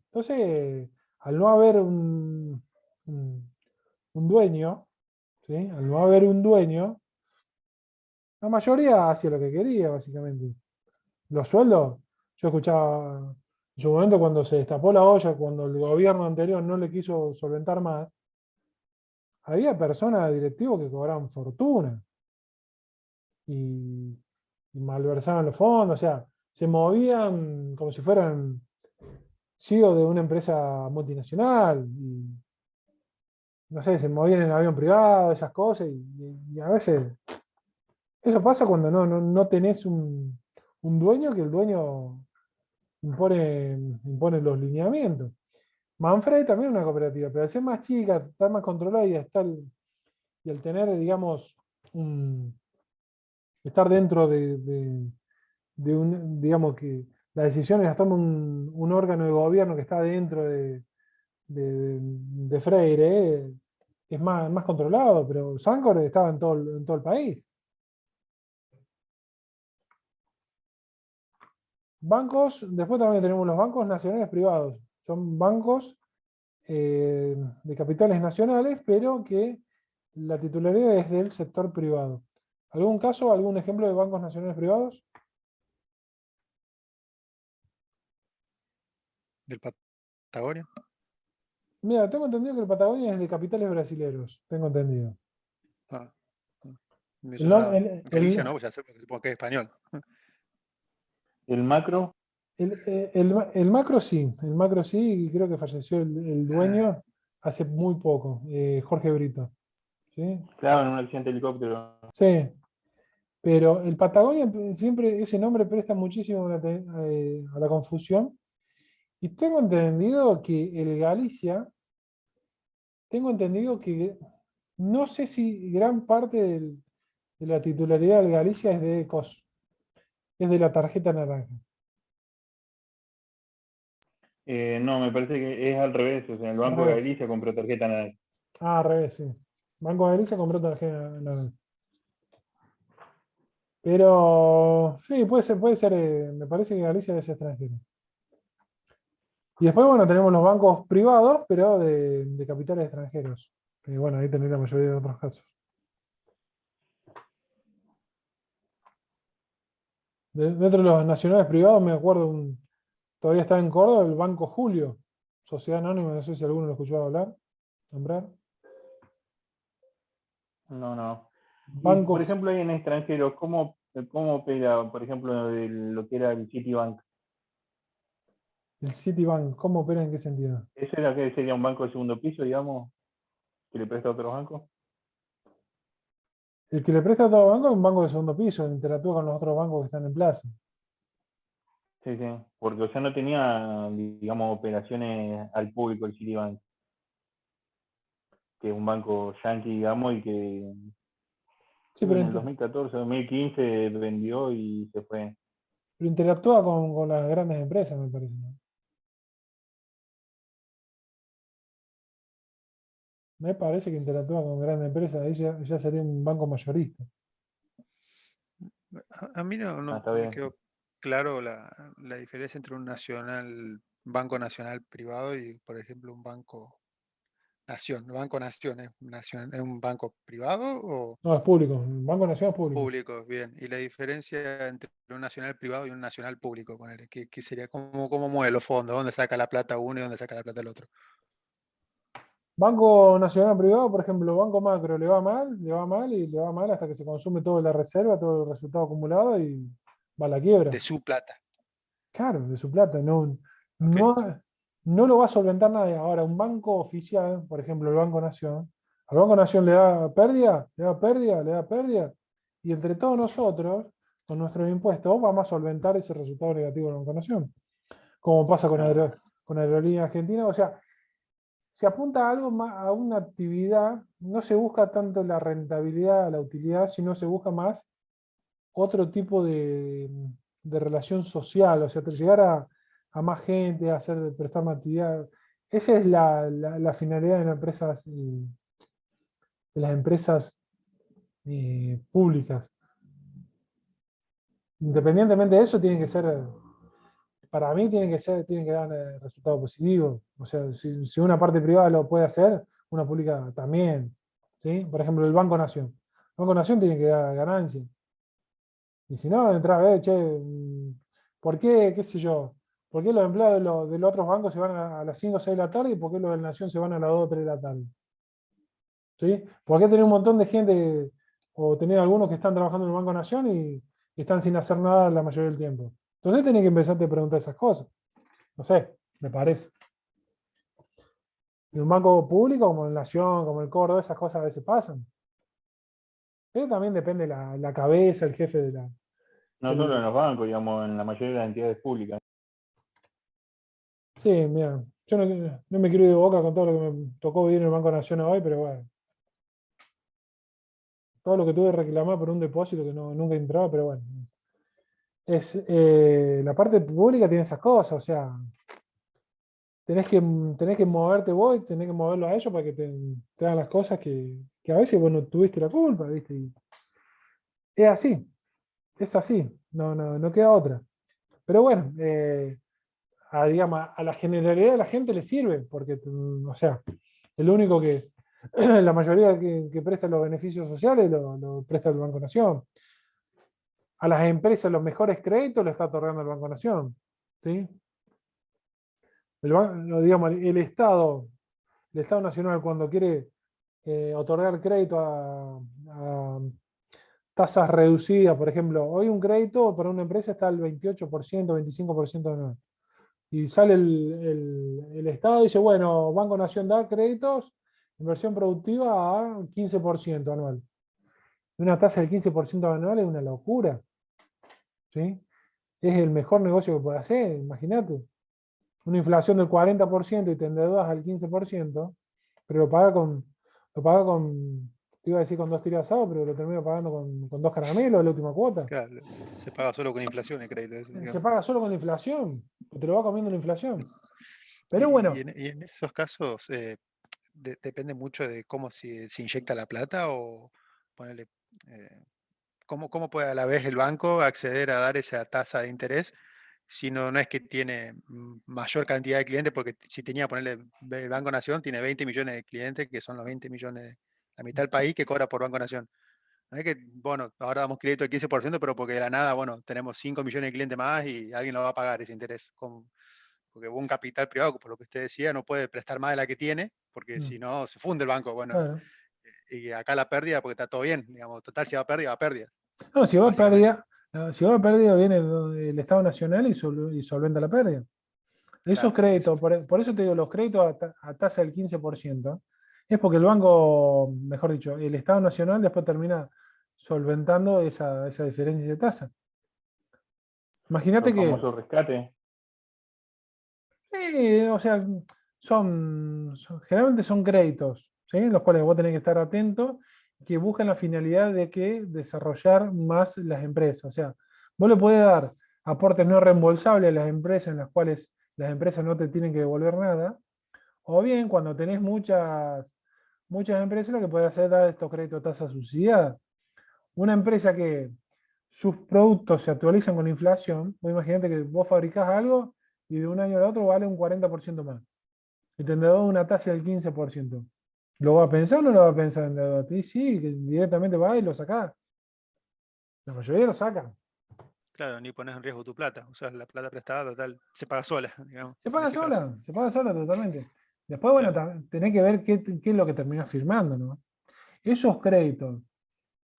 Entonces, al no haber un dueño, ¿sí? Al no haber un dueño, la mayoría hacía lo que quería, básicamente. Los sueldos, yo escuchaba en su momento cuando se destapó la olla, cuando el gobierno anterior no le quiso solventar más, había personas directivos que cobraban fortuna y, y malversaban los fondos, o sea, se movían como si fueran CEO de una empresa multinacional, y no sé, se movían en avión privado, esas cosas, y a veces eso pasa cuando no tenés un dueño, que el dueño impone los lineamientos. Manfred también es una cooperativa, pero al ser más chica, estar más controlada y al tener, digamos, estar dentro de un, digamos que las decisiones las toma un órgano de gobierno que está dentro de Freire, es más controlado, pero Sancor estaba en todo el país. Bancos, después también tenemos los bancos nacionales privados. Son bancos de capitales nacionales, pero que la titularidad es del sector privado. ¿Algún caso, algún ejemplo de bancos nacionales privados? ¿Del Patagonia? Mira, tengo entendido que el Patagonia es de capitales brasileños, tengo entendido. Ah, me El, nom- sonaba. el- Galicia, el- ¿no? Pues ya sé, porque supongo que es español. ¿El macro? el macro sí, y creo que falleció el dueño hace muy poco, Jorge Brito. ¿Sí? Claro, en un accidente de helicóptero. Sí, pero el Patagonia siempre ese nombre presta muchísimo a la confusión. Y tengo entendido que no sé si gran parte de la titularidad del Galicia es es de la tarjeta naranja. No, me parece que es al revés. O sea, el Al Banco de revés. Galicia compró tarjeta naranja. Ah, al revés, sí. Banco de Galicia compró tarjeta naranja. Pero sí, puede ser, me parece que Galicia es extranjero. Y después, bueno, tenemos los bancos privados, pero de capitales extranjeros. Y bueno, ahí tenés la mayoría de otros casos. Dentro de los nacionales privados, me acuerdo, todavía está en Córdoba, el Banco Julio, Sociedad Anónima, no sé si alguno lo escuchó nombrar. No, no. Y por Bancos, ejemplo, ahí en extranjeros, ¿cómo opera, por ejemplo, lo que era el Citibank? el Citibank, ¿cómo opera en qué sentido? ¿Ese era que sería un banco de segundo piso, digamos, que le presta a otros bancos? El que le presta a todo banco es un banco de segundo piso, interactúa con los otros bancos que están en plaza. Sí, sí. Porque, o sea, no tenía, digamos, operaciones al público el Citibank, que es un banco yankee, digamos, y que Sí, creo que en el 2014, 2015 vendió y se fue. pero interactúa con las grandes empresas, me parece, ¿no? Me parece que interactúa con grandes empresas, ahí ya sería un banco mayorista. A mí no Está me bien. quedó claro la diferencia entre un banco nacional privado y, por ejemplo, un banco nación. ¿Banco nación es un banco privado o No, es público, el Banco Nacional es público. público? Bien. ¿Y la diferencia entre un nacional privado y un nacional público? Ponele, ¿qué sería? ¿Cómo mueve los fondos? ¿Dónde saca la plata uno y dónde saca la plata el otro? Banco Nacional Privado, por ejemplo, Banco Macro, le va mal y le va mal hasta que se consume toda la reserva, todo el resultado acumulado y va a la quiebra. De su plata. Claro, de su plata. No, Ok. no lo va a solventar nadie. Ahora, un banco oficial, por ejemplo, el Banco Nación, al Banco Nación le da pérdida, le da pérdida, le da pérdida, y entre todos nosotros, con nuestros impuestos, vamos a solventar ese resultado negativo del Banco Nación. Como pasa con, Ah, con Aerolínea Argentina. O sea, se apunta a algo más, a una actividad, no se busca tanto la rentabilidad, la utilidad, sino se busca más otro tipo de relación social, o sea, llegar a más gente, a hacer, prestar más actividad. Esa es la finalidad de las empresas públicas. Independientemente de eso, tienen que ser, para mí, tienen que dar resultados positivos. O sea, si una parte privada lo puede hacer, una pública también. ¿Sí? Por ejemplo, el Banco Nación. El Banco Nación tiene que dar ganancias. Y si no, entra a ver, che, ¿por qué, qué sé yo? ¿Por qué los empleados de los otros bancos se van a las 5 o 6 de la tarde y por qué los de la Nación se van a las 2 o 3 de la tarde? ¿Sí? ¿Por qué tener un montón de gente o tener algunos que están trabajando en el Banco Nación y están sin hacer nada la mayoría del tiempo? Entonces tenés que empezarte a preguntar esas cosas. No sé, me parece. En un banco público como el Nación, como el Córdoba, esas cosas a veces pasan. Pero también depende la cabeza, el jefe de la... No solo del- en los bancos, digamos, en la mayoría de las entidades públicas. Sí, mira, yo no me quiero ir de boca con todo lo que me tocó vivir en el Banco Nación hoy, pero bueno, todo lo que tuve que reclamar por un depósito que nunca entraba, pero bueno. La parte pública tiene esas cosas, o sea, tenés que moverte vos y tenés que moverlo a ellos para que te hagan las cosas que a veces vos no tuviste la culpa, ¿viste? Y es así, no queda otra. Pero bueno, digamos, a la generalidad de la gente le sirve, porque, o sea, el único que, la mayoría que presta los beneficios sociales lo presta el Banco Nación. A las empresas los mejores créditos lo está otorgando el Banco Nación. ¿Sí? Digamos, el Estado Nacional cuando quiere otorgar crédito a tasas reducidas, por ejemplo, hoy un crédito para una empresa está al 28%, 25% anual. Y sale el Estado y dice, bueno, Banco Nación da créditos, inversión productiva a 15% anual. Una tasa del 15% anual es una locura. ¿Sí? Es el mejor negocio que puede hacer, imagínate. Una inflación del 40% y te endeudas al 15%, pero lo paga con, te iba a decir con 2 tiras de asado, pero lo termino pagando con 2 caramelos la última cuota. claro, se paga solo con inflación el crédito. Eso, Se digamos. paga solo con la inflación, te lo va comiendo la inflación. Pero Y bueno, y en esos casos depende mucho de cómo se inyecta la plata o ponerle, cómo puede a la vez el banco acceder a dar esa tasa de interés si no es que tiene mayor cantidad de clientes, porque si tenía, ponerle, el Banco Nación tiene 20 millones de clientes, que son los 20 millones, la mitad del país que cobra por Banco Nación. No es que, bueno, ahora damos crédito del 15%, pero porque de la nada, bueno, tenemos 5 millones de clientes más y alguien lo va a pagar ese interés. Porque un capital privado, por lo que usted decía, no puede prestar más de la que tiene, porque si no, se funde el banco. Bueno, bueno. y acá la pérdida, porque está todo bien, digamos, total, si va a pérdida, va a pérdida, No, si va a básicamente. pérdida, no, si va a pérdida viene el Estado Nacional y solventa la pérdida. Esos Claro, eso. créditos, por eso te digo, los créditos a tasa del 15%, es porque el banco, mejor dicho, el Estado Nacional después termina solventando esa diferencia de tasa. Imagínate Los que, famosos rescates. o sea, generalmente son créditos, ¿sí? Los cuales vos tenés que estar atento, que buscan la finalidad de que desarrollar más las empresas. O sea, vos le podés dar aportes no reembolsables a las empresas en las cuales las empresas no te tienen que devolver nada. O bien, cuando tenés muchas empresas, lo que podés hacer es dar estos créditos a tasa subsidiada. Una empresa que sus productos se actualizan con inflación, vos imagínate que vos fabricás algo y de un año al otro vale un 40% más. Y te endeudas una tasa del 15%. ¿Lo va a pensar o no lo va a pensar el endeudado? Y sí, que directamente va y lo sacás. La mayoría lo sacan. Claro, ni pones en riesgo tu plata. O sea, la plata prestada total se paga sola, digamos, en ese caso. Se paga sola totalmente. Después, bueno, Claro. tenés que ver qué es lo que terminás firmando, ¿no? Esos créditos,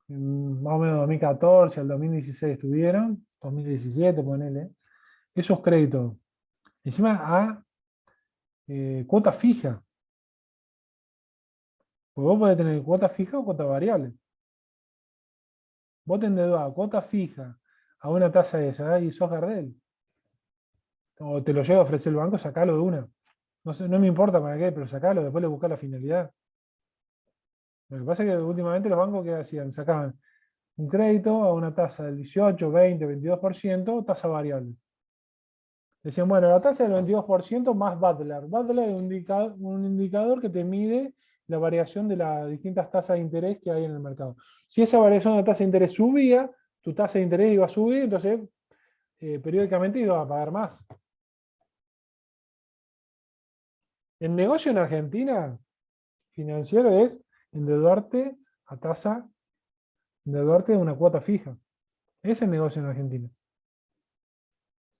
más o menos 2014 al 2016 estuvieron, 2017, ponele, esos créditos, encima a cuota fija, porque vos podés tener cuota fija o cuota variable. Vos te endeudás a cuota fija a una tasa esa y sos Gardel. O te lo llega a ofrecer el banco, sacalo de una. No sé, no me importa para qué, pero sacalo, después le buscás la finalidad. Lo que pasa es que últimamente los bancos, ¿qué hacían? Sacaban un crédito a una tasa del 18, 20, 22%, tasa variable. Decían, bueno, la tasa del 22% más Butler. Butler es un indicador que te mide la variación de las distintas tasas de interés que hay en el mercado. Si esa variación de la tasa de interés subía, tu tasa de interés iba a subir, entonces periódicamente iba a pagar más. El negocio en Argentina financiero es endeudarte a tasa, endeudarte de una cuota fija. Ese es el negocio en Argentina.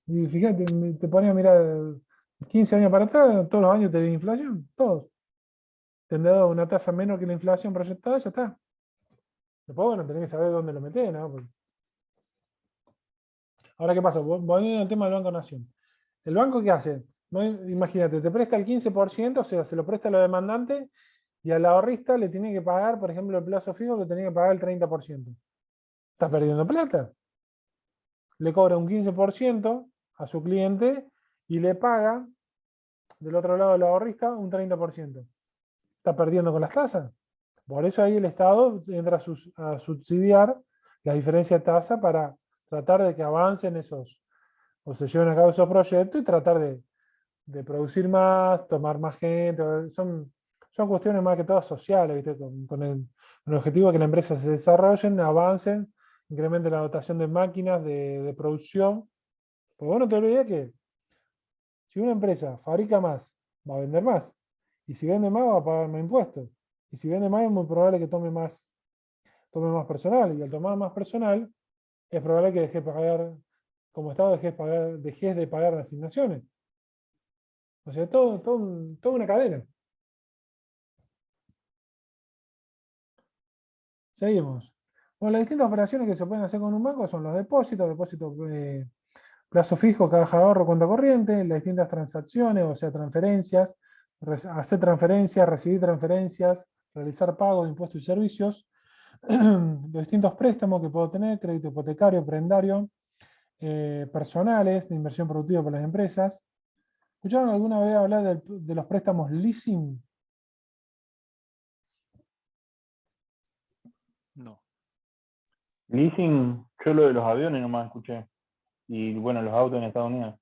Y fíjate, te pones a mirar 15 años para atrás, todos los años te da inflación, todos. Te han dado una tasa menor que la inflación proyectada, ya está. Después, bueno, tenés que saber dónde lo metés, ¿no? Ahora, ¿qué pasa? Volviendo al tema del Banco Nación. ¿El banco qué hace? Imagínate, te presta el 15%, o sea, se lo presta a los demandantes y al ahorrista le tiene que pagar, por ejemplo, el plazo fijo, le tiene que pagar el 30%. Está perdiendo plata. Le cobra un 15% a su cliente y le paga del otro lado del ahorrista un 30%. Está perdiendo con las tasas. Por eso ahí el Estado entra a subsidiar la diferencia de tasa para tratar de que avancen esos, o se lleven a cabo esos proyectos y tratar de producir más, tomar más gente. Son cuestiones más que todas sociales, ¿viste? Con el objetivo de que las empresas se desarrollen, avancen, incrementen la dotación de máquinas, de producción. Porque bueno, te olvides que si una empresa fabrica más, va a vender más. Y si vende más, va a pagar más impuestos. Y si vende más, es muy probable que tome más personal. Y al tomar más personal, es probable que dejes de pagar, como Estado, dejes de pagar las asignaciones. O sea, toda una cadena. Seguimos. Bueno, las distintas operaciones que se pueden hacer con un banco son los depósitos, plazo fijo, caja de ahorro, cuenta corriente, las distintas transacciones, o sea, transferencias, hacer transferencias, recibir transferencias, realizar pagos de impuestos y servicios, los distintos préstamos que puedo tener, crédito hipotecario, prendario, personales, de inversión productiva para las empresas. ¿Escucharon alguna vez hablar de los préstamos leasing? No. Leasing, yo lo de los aviones nomás escuché. Y bueno, los autos en Estados Unidos.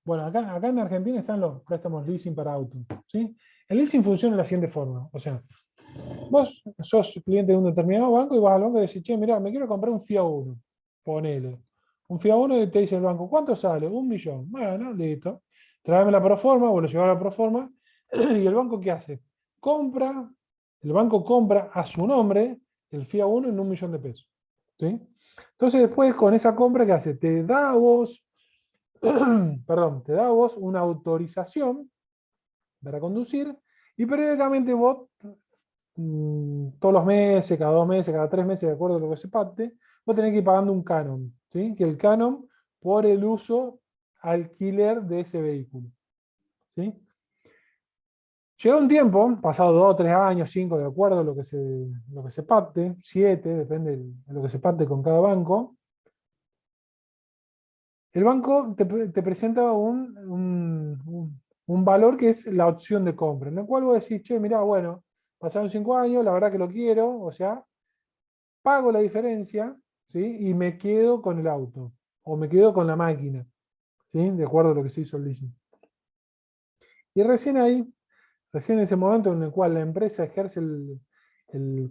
Bueno, acá en Argentina están los préstamos leasing para autos, ¿sí? El leasing funciona de la siguiente forma. O sea, vos sos cliente de un determinado banco y vas al banco y decís, che, mirá, me quiero comprar un Fiat Uno. Ponele. Un Fiat Uno y te dice el banco, ¿cuánto sale? 1.000.000. Bueno, listo. Tráeme la proforma, vos lo llevas a la proforma. ¿Y el banco qué hace? El banco compra a su nombre el Fiat Uno en 1.000.000 de pesos. ¿Sí? Entonces después con esa compra, ¿qué hace? Te da a vos, perdón, te da a vos una autorización para conducir y periódicamente vos todos los meses, cada 2 meses, cada 3 meses, de acuerdo a lo que se pacte, vos tenés que ir pagando un canon, ¿sí? Que el canon por el uso alquiler de ese vehículo, ¿sí? Llega un tiempo, pasado 2, 3 años, 5, de acuerdo a lo que se pacte, 7, depende de lo que se pacte con cada banco, el banco te presenta un valor que es la opción de compra, en el cual vos decís, che, mirá, bueno, pasaron 5 años, la verdad que lo quiero, o sea, pago la diferencia, ¿sí? Y me quedo con el auto, o me quedo con la máquina, ¿sí? De acuerdo a lo que se hizo el leasing. Y recién en ese momento en el cual la empresa ejerce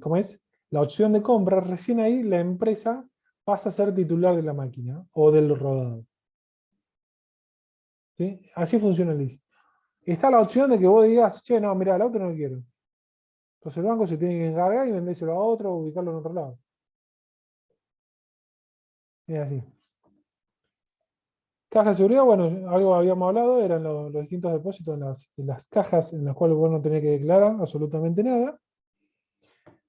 ¿cómo es? La opción de compra, recién ahí la empresa pasa a ser titular de la máquina o del rodado. ¿Sí? Así funciona el leasing. Está la opción de que vos digas, che, no, mira, el auto no lo quiero. Entonces el banco se tiene que encargar y vendérselo a otro o ubicarlo en otro lado. Es así. Caja de seguridad, bueno, algo habíamos hablado, eran los distintos depósitos en las cajas en las cuales vos no tenés que declarar absolutamente nada.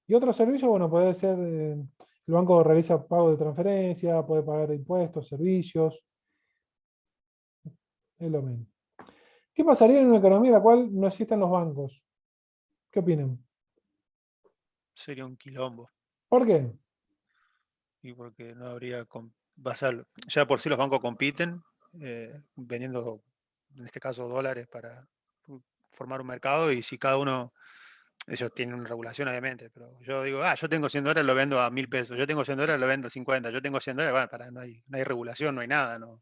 Y otros servicios, bueno, puede ser, el banco realiza pago de transferencia, puede pagar impuestos, servicios, es lo mismo. ¿Qué pasaría en una economía en la cual no existan los bancos? ¿Qué opinan? Sería un quilombo. ¿Por qué? Y porque no habría. Ya por sí los bancos compiten vendiendo, en este caso, dólares para formar un mercado. Y si cada uno. Ellos tienen una regulación, obviamente, pero yo digo, yo tengo 100 dólares, lo vendo a 1000 pesos. Yo tengo 100 dólares, lo vendo a 50. Yo tengo 100 dólares, bueno, no hay regulación, no hay nada, ¿no?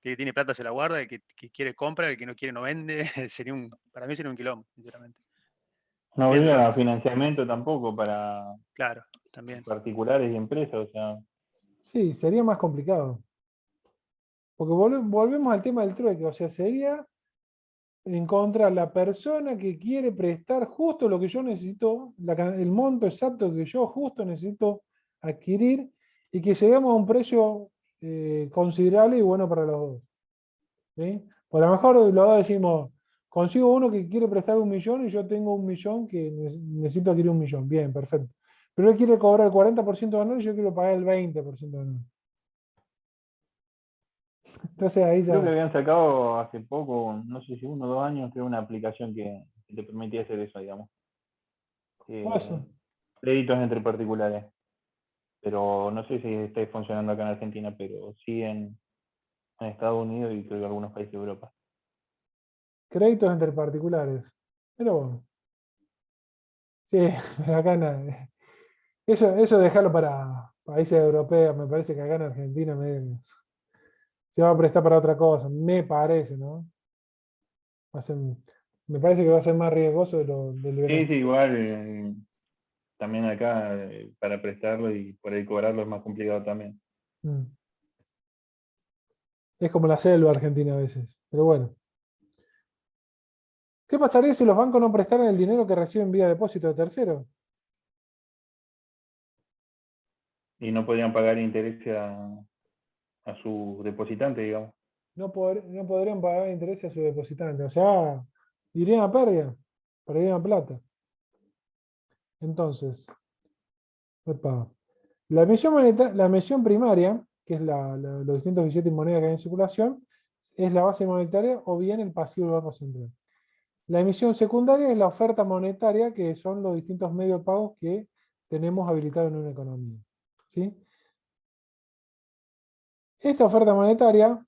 El que tiene plata se la guarda, el que quiere compra, el que no quiere no vende. Para mí sería un quilombo, sinceramente. No Viendo habría los. financiamiento tampoco para Claro, también. particulares y empresas, o sea, Sí, sería más complicado. Porque volvemos al tema del trueque, o sea, sería encontrar la persona que quiere prestar justo lo que yo necesito, el monto exacto que yo justo necesito adquirir y que lleguemos a un precio considerable y bueno para los dos. ¿Sí? Por lo mejor los dos decimos, consigo uno que quiere prestar 1.000.000 y yo tengo 1.000.000 que necesito adquirir 1.000.000. Bien, perfecto. Pero él quiere cobrar el 40% de anual y yo quiero pagar el 20% de anual. Entonces ahí creo que ya. habían sacado hace poco, no sé si 1 o 2 años, creo una aplicación que te permitía hacer eso, digamos. Eso. Créditos entre particulares. Pero no sé si está funcionando acá en Argentina, pero sí en Estados Unidos y creo que algunos países de Europa. Créditos entre particulares. Pero bueno. Sí, pero acá nada. Eso dejarlo para países europeos. Me parece que acá en Argentina se va a prestar para otra cosa. Me parece, ¿no? Me parece que va a ser más riesgoso del Sí, Venezuela. sí, igual también acá para prestarlo y por ahí cobrarlo es más complicado también. Es como la selva argentina a veces. Pero bueno. ¿Qué pasaría si los bancos no prestaran el dinero que reciben vía depósito de terceros? Y no podrían pagar intereses a sus depositantes, digamos. No podrían pagar intereses a sus depositantes. O sea, irían a pérdida. Perderían plata. Entonces, epa, la emisión primaria, que es los distintos billetes y monedas que hay en circulación, es la base monetaria o bien el pasivo del Banco Central. La emisión secundaria es la oferta monetaria, que son los distintos medios de pago que tenemos habilitados en una economía. ¿Sí? Esta oferta monetaria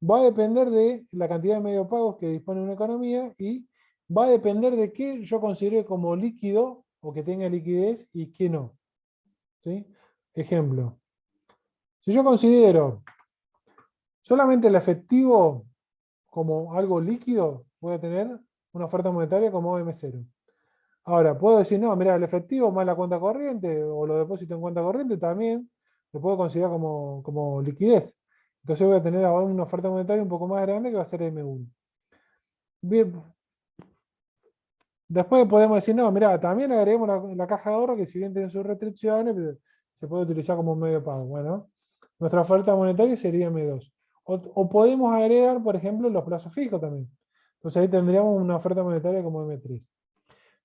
va a depender de la cantidad de medios de pagos que dispone una economía y va a depender de qué yo considere como líquido o que tenga liquidez y qué no. ¿Sí? Ejemplo, si yo considero solamente el efectivo como algo líquido, voy a tener una oferta monetaria como M0. Ahora, puedo decir, no, mira, el efectivo más la cuenta corriente o los depósitos en cuenta corriente también lo puedo considerar como liquidez. Entonces voy a tener ahora una oferta monetaria un poco más grande que va a ser M1. Bien, después podemos decir, no, mira, también agreguemos la caja de ahorro que si bien tiene sus restricciones, pero se puede utilizar como un medio de pago. Bueno, nuestra oferta monetaria sería M2. O podemos agregar, por ejemplo, los plazos fijos también. Entonces ahí tendríamos una oferta monetaria como M3.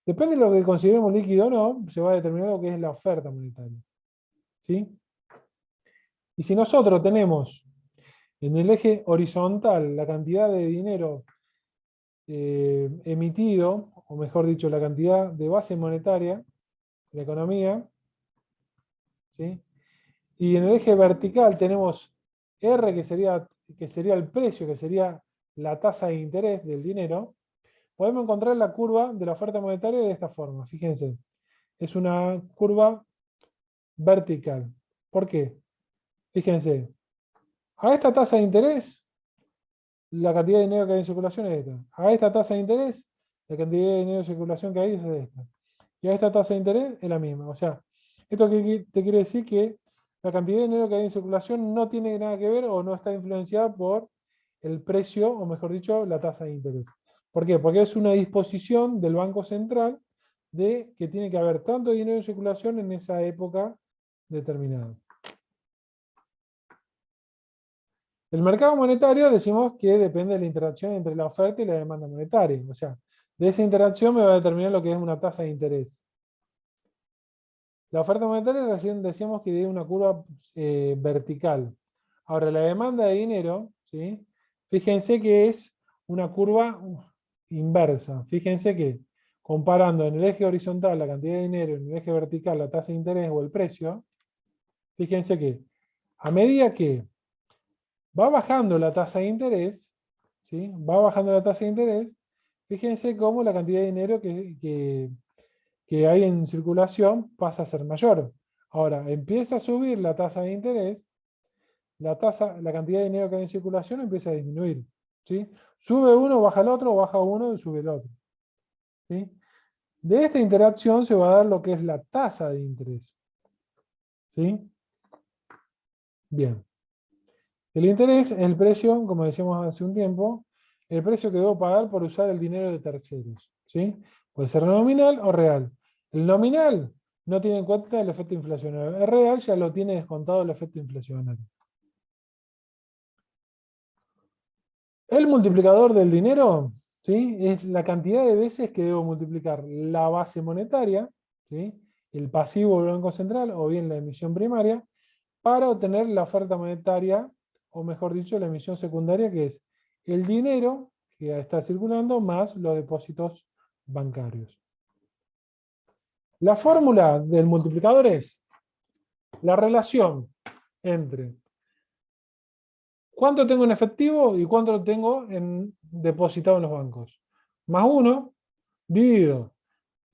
Depende de lo que consideremos líquido o no, se va a determinar lo que es la oferta monetaria. ¿Sí? Y si nosotros tenemos en el eje horizontal la cantidad de dinero emitido, o mejor dicho, la cantidad de base monetaria de la economía, ¿sí? Y en el eje vertical tenemos R, que sería el precio, que sería la tasa de interés del dinero, podemos encontrar la curva de la oferta monetaria de esta forma. Fíjense, es una curva vertical. ¿Por qué? Fíjense, a esta tasa de interés, la cantidad de dinero que hay en circulación es esta. A esta tasa de interés, la cantidad de dinero en circulación que hay es esta. Y a esta tasa de interés es la misma. O sea, esto te quiere decir que la cantidad de dinero que hay en circulación no tiene nada que ver o no está influenciada por el precio, o mejor dicho, la tasa de interés. ¿Por qué? Porque es una disposición del Banco Central de que tiene que haber tanto dinero en circulación en esa época determinada. El mercado monetario decimos que depende de la interacción entre la oferta y la demanda monetaria. O sea, de esa interacción me va a determinar lo que es una tasa de interés. La oferta monetaria recién decíamos que tiene una curva vertical. Ahora, la demanda de dinero, ¿sí? Fíjense que es una curva inversa. Fíjense que comparando en el eje horizontal la cantidad de dinero, en el eje vertical la tasa de interés o el precio, fíjense que a medida que va bajando la tasa de interés, ¿sí? Va bajando la tasa de interés, fíjense cómo la cantidad de dinero que hay en circulación pasa a ser mayor. Ahora, empieza a subir la tasa de interés, la cantidad de dinero que hay en circulación empieza a disminuir. ¿Sí? Sube uno, baja el otro, baja uno y sube el otro. ¿Sí? De esta interacción se va a dar lo que es la tasa de interés. ¿Sí? Bien. El interés es el precio, como decíamos hace un tiempo, el precio que debo pagar por usar el dinero de terceros. ¿Sí? Puede ser nominal o real. El nominal no tiene en cuenta el efecto inflacionario. El real ya lo tiene descontado el efecto inflacionario. El multiplicador del dinero, ¿sí? Es la cantidad de veces que debo multiplicar la base monetaria, ¿sí? El pasivo del Banco Central o bien la emisión primaria, para obtener la oferta monetaria, o mejor dicho, la emisión secundaria, que es el dinero que está circulando más los depósitos bancarios. La fórmula del multiplicador es la relación entre cuánto tengo en efectivo y cuánto tengo depositado en los bancos. Más 1 dividido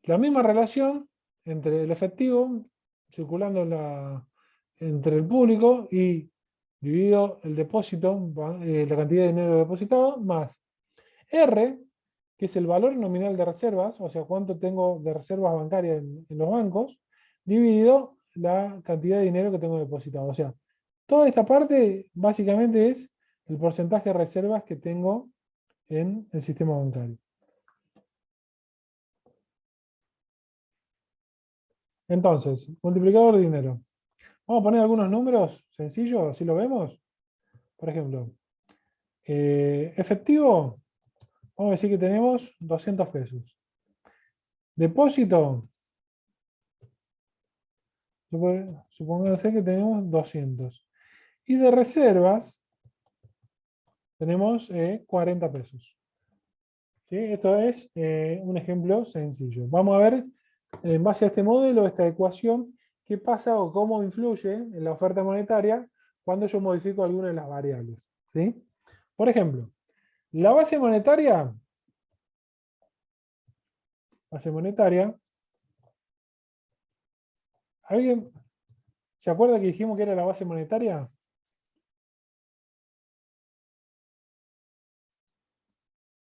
la misma relación entre el efectivo circulando entre el público y dividido el depósito, la cantidad de dinero depositado, más R, que es el valor nominal de reservas, o sea, cuánto tengo de reservas bancarias en los bancos, dividido la cantidad de dinero que tengo depositado. O sea, toda esta parte básicamente es el porcentaje de reservas que tengo en el sistema bancario. Entonces, multiplicador de dinero. Vamos a poner algunos números sencillos, así lo vemos. Por ejemplo, efectivo, vamos a decir que tenemos 200 pesos. Depósito, supongamos que tenemos 200. Y de reservas, tenemos 40 pesos. ¿Sí? Esto es un ejemplo sencillo. Vamos a ver, en base a este modelo, esta ecuación, qué pasa o cómo influye en la oferta monetaria cuando yo modifico alguna de las variables. ¿Sí? Por ejemplo, la base monetaria, ¿alguien se acuerda que dijimos que era la base monetaria?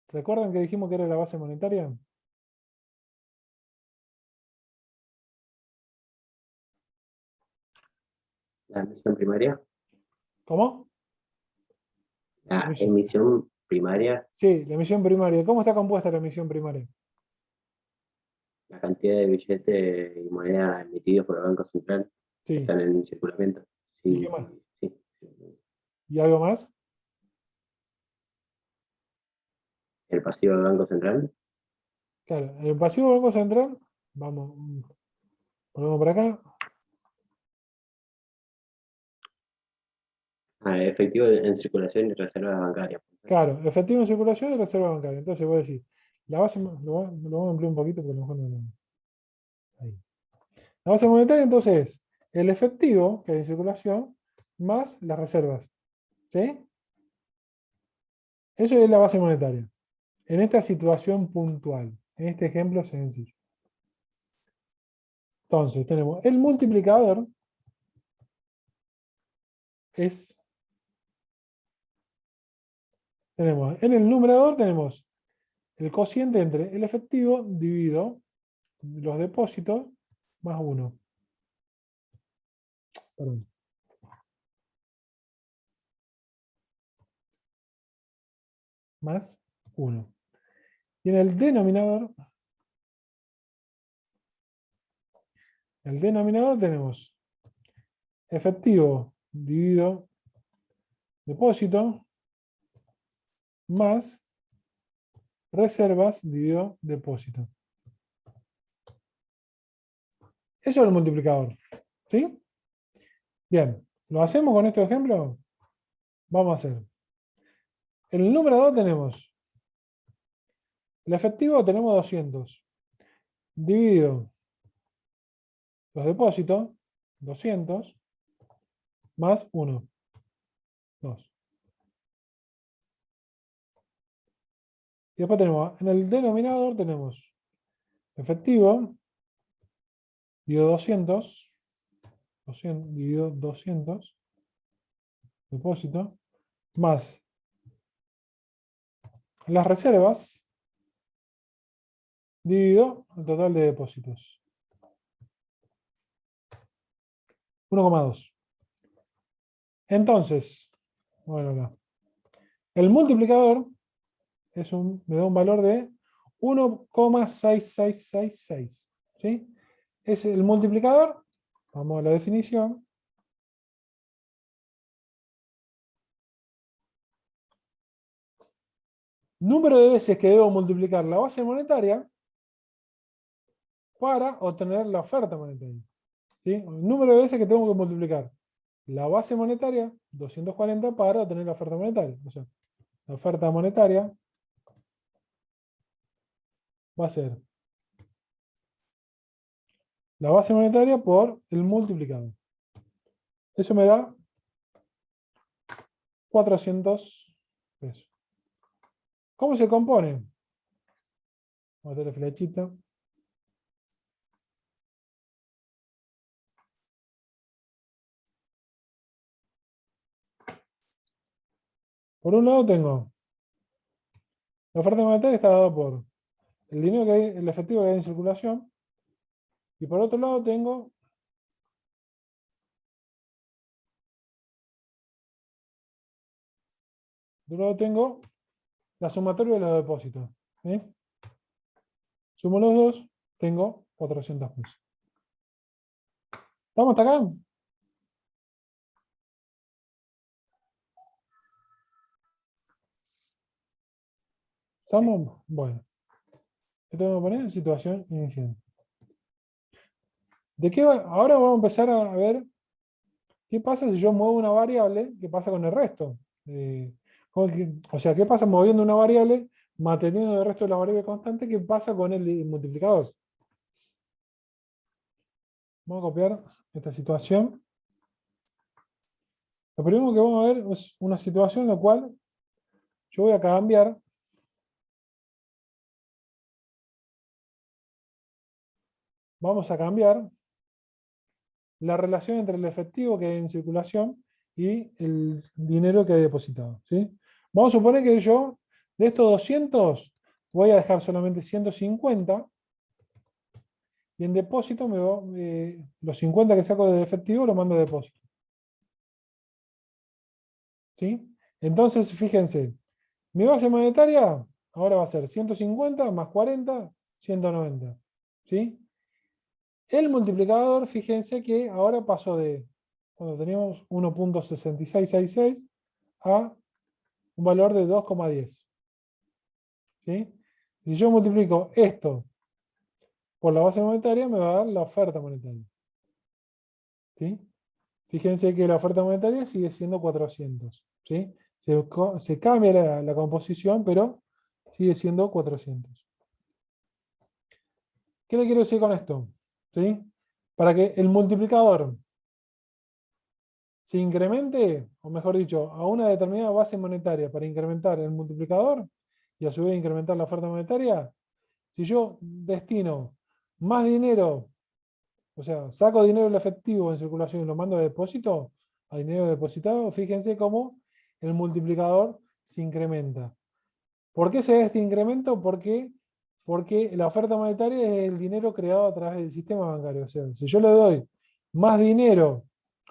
¿Recuerdan que dijimos que era la base monetaria? La emisión primaria. ¿Cómo? La emisión primaria, Sí, la emisión primaria. ¿Cómo está compuesta la emisión primaria? la cantidad de billetes y monedas emitidos por el Banco Central que Sí. están en circulamiento. ¿Y Sí, qué más? sí. ¿Y algo más? El pasivo del Banco Central, Claro, en el pasivo del Banco Central, vamos, ponemos por acá. efectivo en circulación y reservas bancarias. Claro, efectivo en circulación y reserva bancaria. Entonces voy a decir, la base, lo vamos a ampliar un poquito porque a lo mejor no. Ahí. La base monetaria entonces es el efectivo que hay en circulación más las reservas. ¿Sí? Eso es la base monetaria. En esta situación puntual, en este ejemplo sencillo. Entonces tenemos el multiplicador tenemos en el numerador tenemos el cociente entre el efectivo dividido los depósitos más 1. Perdón. Más 1. Y en el denominador tenemos efectivo dividido depósito más reservas dividido depósito. Eso es el multiplicador. ¿Sí? Bien, ¿lo hacemos con este ejemplo? Vamos a hacer. En el numerador tenemos el efectivo, tenemos 200. Dividido los depósitos, 200, más 1, 2. Y después tenemos, en el denominador tenemos efectivo, dividido 200, dividido 200, depósito, más las reservas, dividido el total de depósitos. 1,2. Entonces, bueno, acá. El multiplicador me da un valor de 1,6666. ¿Sí? Es el multiplicador. Vamos a la definición. Número de veces que debo multiplicar la base monetaria para obtener la oferta monetaria. ¿Sí? El número de veces que tengo que multiplicar la base monetaria, 240, para obtener la oferta monetaria. O sea, la oferta monetaria va a ser la base monetaria por el multiplicador. Eso me da 400 pesos. ¿Cómo se compone? Vamos a meter la flechita. Por un lado tengo la oferta monetaria, está dada por el dinero que hay, el efectivo que hay en circulación. Y por otro lado tengo la sumatoria de los depósitos. ¿Sí? Sumo los dos, tengo 400 pesos. ¿Estamos hasta acá? ¿Estamos? Bueno. Esto vamos a poner en situación inicial. Ahora vamos a empezar a ver qué pasa si yo muevo una variable, qué pasa con el resto. O sea, qué pasa moviendo una variable, manteniendo el resto de la variable constante, qué pasa con el multiplicador. Vamos a copiar esta situación. Lo primero que vamos a ver es una situación en la cual yo voy a cambiar la relación entre el efectivo que hay en circulación y el dinero que hay depositado. ¿Sí? Vamos a suponer que yo de estos 200 voy a dejar solamente 150 y en depósito los 50 que saco del efectivo lo mando a depósito. ¿Sí? Entonces, fíjense, mi base monetaria ahora va a ser 150 más 40, 190. ¿Sí? El multiplicador, fíjense que ahora pasó de, cuando teníamos 1.6666 a un valor de 2,10. ¿Sí? Si yo multiplico esto por la base monetaria, me va a dar la oferta monetaria. ¿Sí? Fíjense que la oferta monetaria sigue siendo 400. ¿Sí? Se cambia la composición, pero sigue siendo 400. ¿Qué le quiero decir con esto? ¿Sí? Para que el multiplicador se incremente, o mejor dicho, a una determinada base monetaria para incrementar el multiplicador y a su vez incrementar la oferta monetaria, si yo destino más dinero, o sea, saco dinero del efectivo en circulación y lo mando a depósito, a dinero depositado, fíjense cómo el multiplicador se incrementa. ¿Por qué se da este incremento? Porque la oferta monetaria es el dinero creado a través del sistema bancario. O sea, si yo le doy más dinero,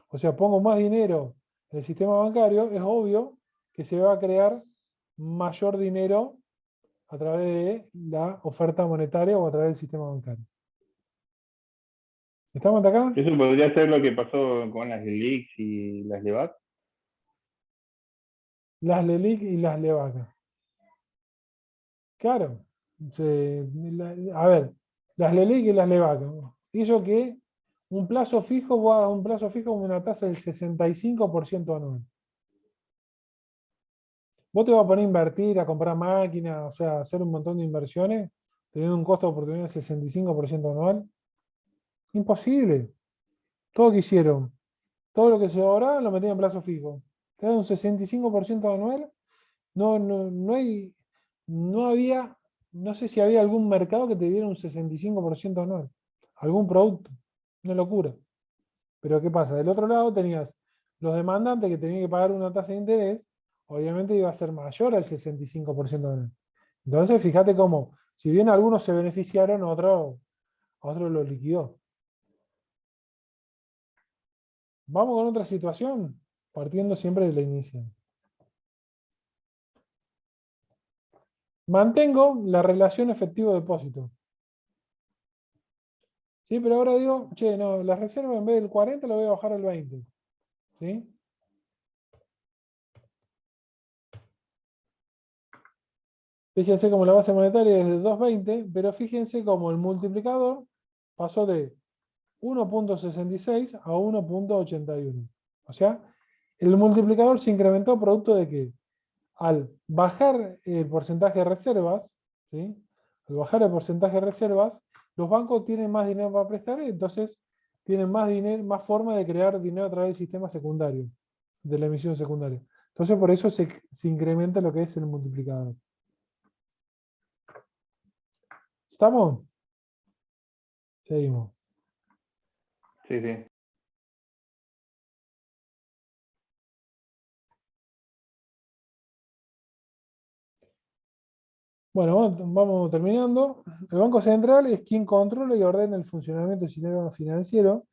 o sea, pongo más dinero en el sistema bancario, es obvio que se va a crear mayor dinero a través de la oferta monetaria o a través del sistema bancario. ¿Estamos hasta acá? Eso podría ser lo que pasó con las LELIQs y las LEVAC. las LELIQ y las LEVACA. Claro. A ver, las LELIQ y las LEVACA. Hizo que un plazo fijo, vos hagas un plazo fijo con una tasa del 65% anual. Vos te vas a poner a invertir, a comprar máquinas, o sea, hacer un montón de inversiones, teniendo un costo de oportunidad del 65% anual. Imposible. Todo lo que hicieron, todo lo que se ahorraba lo metían en plazo fijo. Te dan un 65% anual. No había, no sé si había algún mercado que te diera un 65% anual. Algún producto. Una locura. Pero ¿qué pasa? Del otro lado tenías los demandantes que tenían que pagar una tasa de interés, obviamente iba a ser mayor al 65% anual. Entonces, fíjate cómo, si bien algunos se beneficiaron, otros lo liquidó. Vamos con otra situación, partiendo siempre de la inicial. Mantengo la relación efectivo-depósito. ¿Sí? Pero ahora digo, che, no, la reserva en vez del 40 la voy a bajar al 20. ¿Sí? Fíjense como la base monetaria es de 2.20, pero fíjense como el multiplicador pasó de 1.66 a 1.81. O sea, el multiplicador se incrementó producto de que al bajar el porcentaje de reservas, ¿sí? Al bajar el porcentaje de reservas, los bancos tienen más dinero para prestar, entonces tienen más dinero, más forma de crear dinero a través del sistema secundario, de la emisión secundaria. Entonces por eso se incrementa lo que es el multiplicador. ¿Estamos? Seguimos. Sí, sí. Bueno, vamos terminando. El Banco Central es quien controla y ordena el funcionamiento del sistema financiero.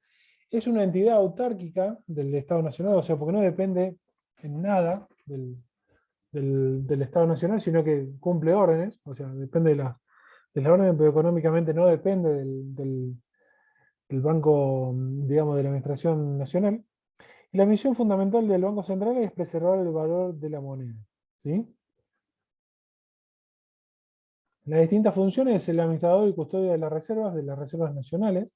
Es una entidad autárquica del Estado Nacional, o sea, porque no depende en nada del Estado Nacional, sino que cumple órdenes, o sea, depende de la orden, pero económicamente no depende del Banco, digamos, de la Administración Nacional. Y la misión fundamental del Banco Central es preservar el valor de la moneda. ¿Sí? Las distintas funciones es el administrador y custodio de las reservas nacionales,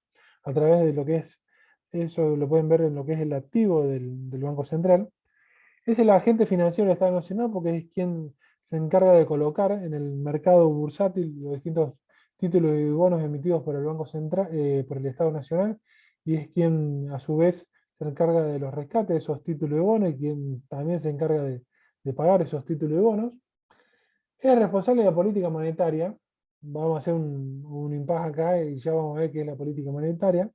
a través de lo que es, eso lo pueden ver en lo que es el activo del Banco Central. Es el agente financiero del Estado Nacional porque es quien se encarga de colocar en el mercado bursátil los distintos títulos y bonos emitidos por el Banco Central, por el Estado Nacional, y es quien a su vez se encarga de los rescates de esos títulos y bonos y quien también se encarga de pagar esos títulos y bonos. Es responsable de la política monetaria. Vamos a hacer un impasse acá y ya vamos a ver qué es la política monetaria.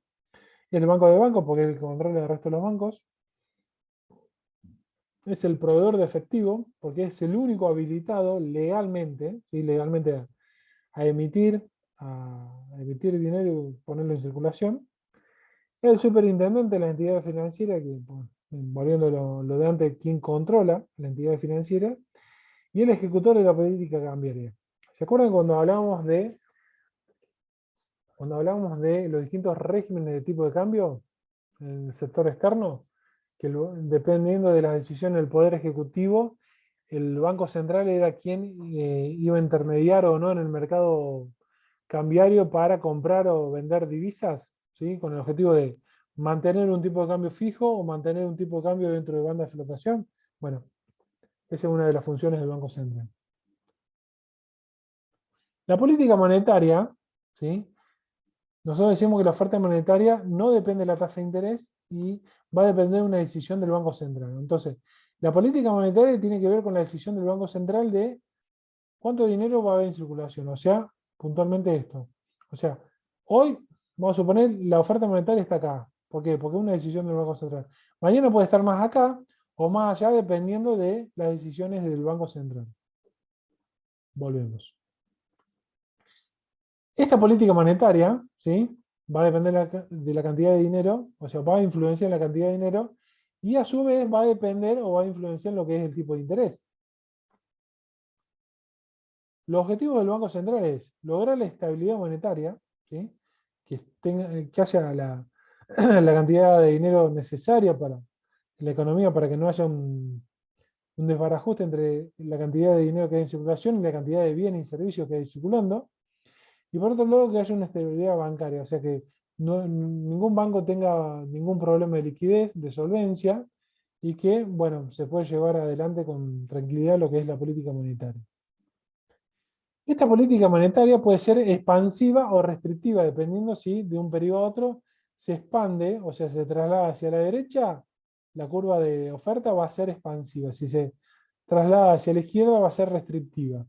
Es el banco de bancos porque es el que controla el resto de los bancos. Es el proveedor de efectivo porque es el único habilitado legalmente, ¿sí? Legalmente a emitir dinero y ponerlo en circulación. Es el superintendente de la entidad financiera, que, bueno, volviendo a lo de antes, quien controla la entidad financiera, y el ejecutor de la política cambiaria. ¿Se acuerdan cuando hablábamos de los distintos regímenes de tipo de cambio en el sector externo? Que dependiendo de las decisiones del Poder Ejecutivo, el Banco Central era quien iba a intermediar o no en el mercado cambiario para comprar o vender divisas, ¿sí? Con el objetivo de mantener un tipo de cambio fijo o mantener un tipo de cambio dentro de banda de flotación. Bueno, esa es una de las funciones del Banco Central. La política monetaria, ¿sí? Nosotros decimos que la oferta monetaria no depende de la tasa de interés y va a depender de una decisión del Banco Central. Entonces, la política monetaria tiene que ver con la decisión del Banco Central de cuánto dinero va a haber en circulación. O sea, puntualmente esto. O sea, hoy, vamos a suponer, la oferta monetaria está acá. ¿Por qué? Porque es una decisión del Banco Central. Mañana puede estar más acá o más allá dependiendo de las decisiones del Banco Central. Volvemos. Esta política monetaria, ¿sí? Va a depender de la cantidad de dinero, o sea, va a influenciar la cantidad de dinero, y a su vez va a depender o va a influenciar lo que es el tipo de interés. Los objetivos del Banco Central es lograr la estabilidad monetaria, ¿sí? Que haya la cantidad de dinero necesaria para la economía para que no haya un desbarajuste entre la cantidad de dinero que hay en circulación y la cantidad de bienes y servicios que hay circulando. Y por otro lado, que haya una estabilidad bancaria, o sea que ningún banco tenga ningún problema de liquidez, de solvencia, y que, bueno, se puede llevar adelante con tranquilidad lo que es la política monetaria. Esta política monetaria puede ser expansiva o restrictiva, dependiendo si de un periodo a otro se expande, o sea, se traslada hacia la derecha, la curva de oferta va a ser expansiva. Si se traslada hacia la izquierda, va a ser restrictiva.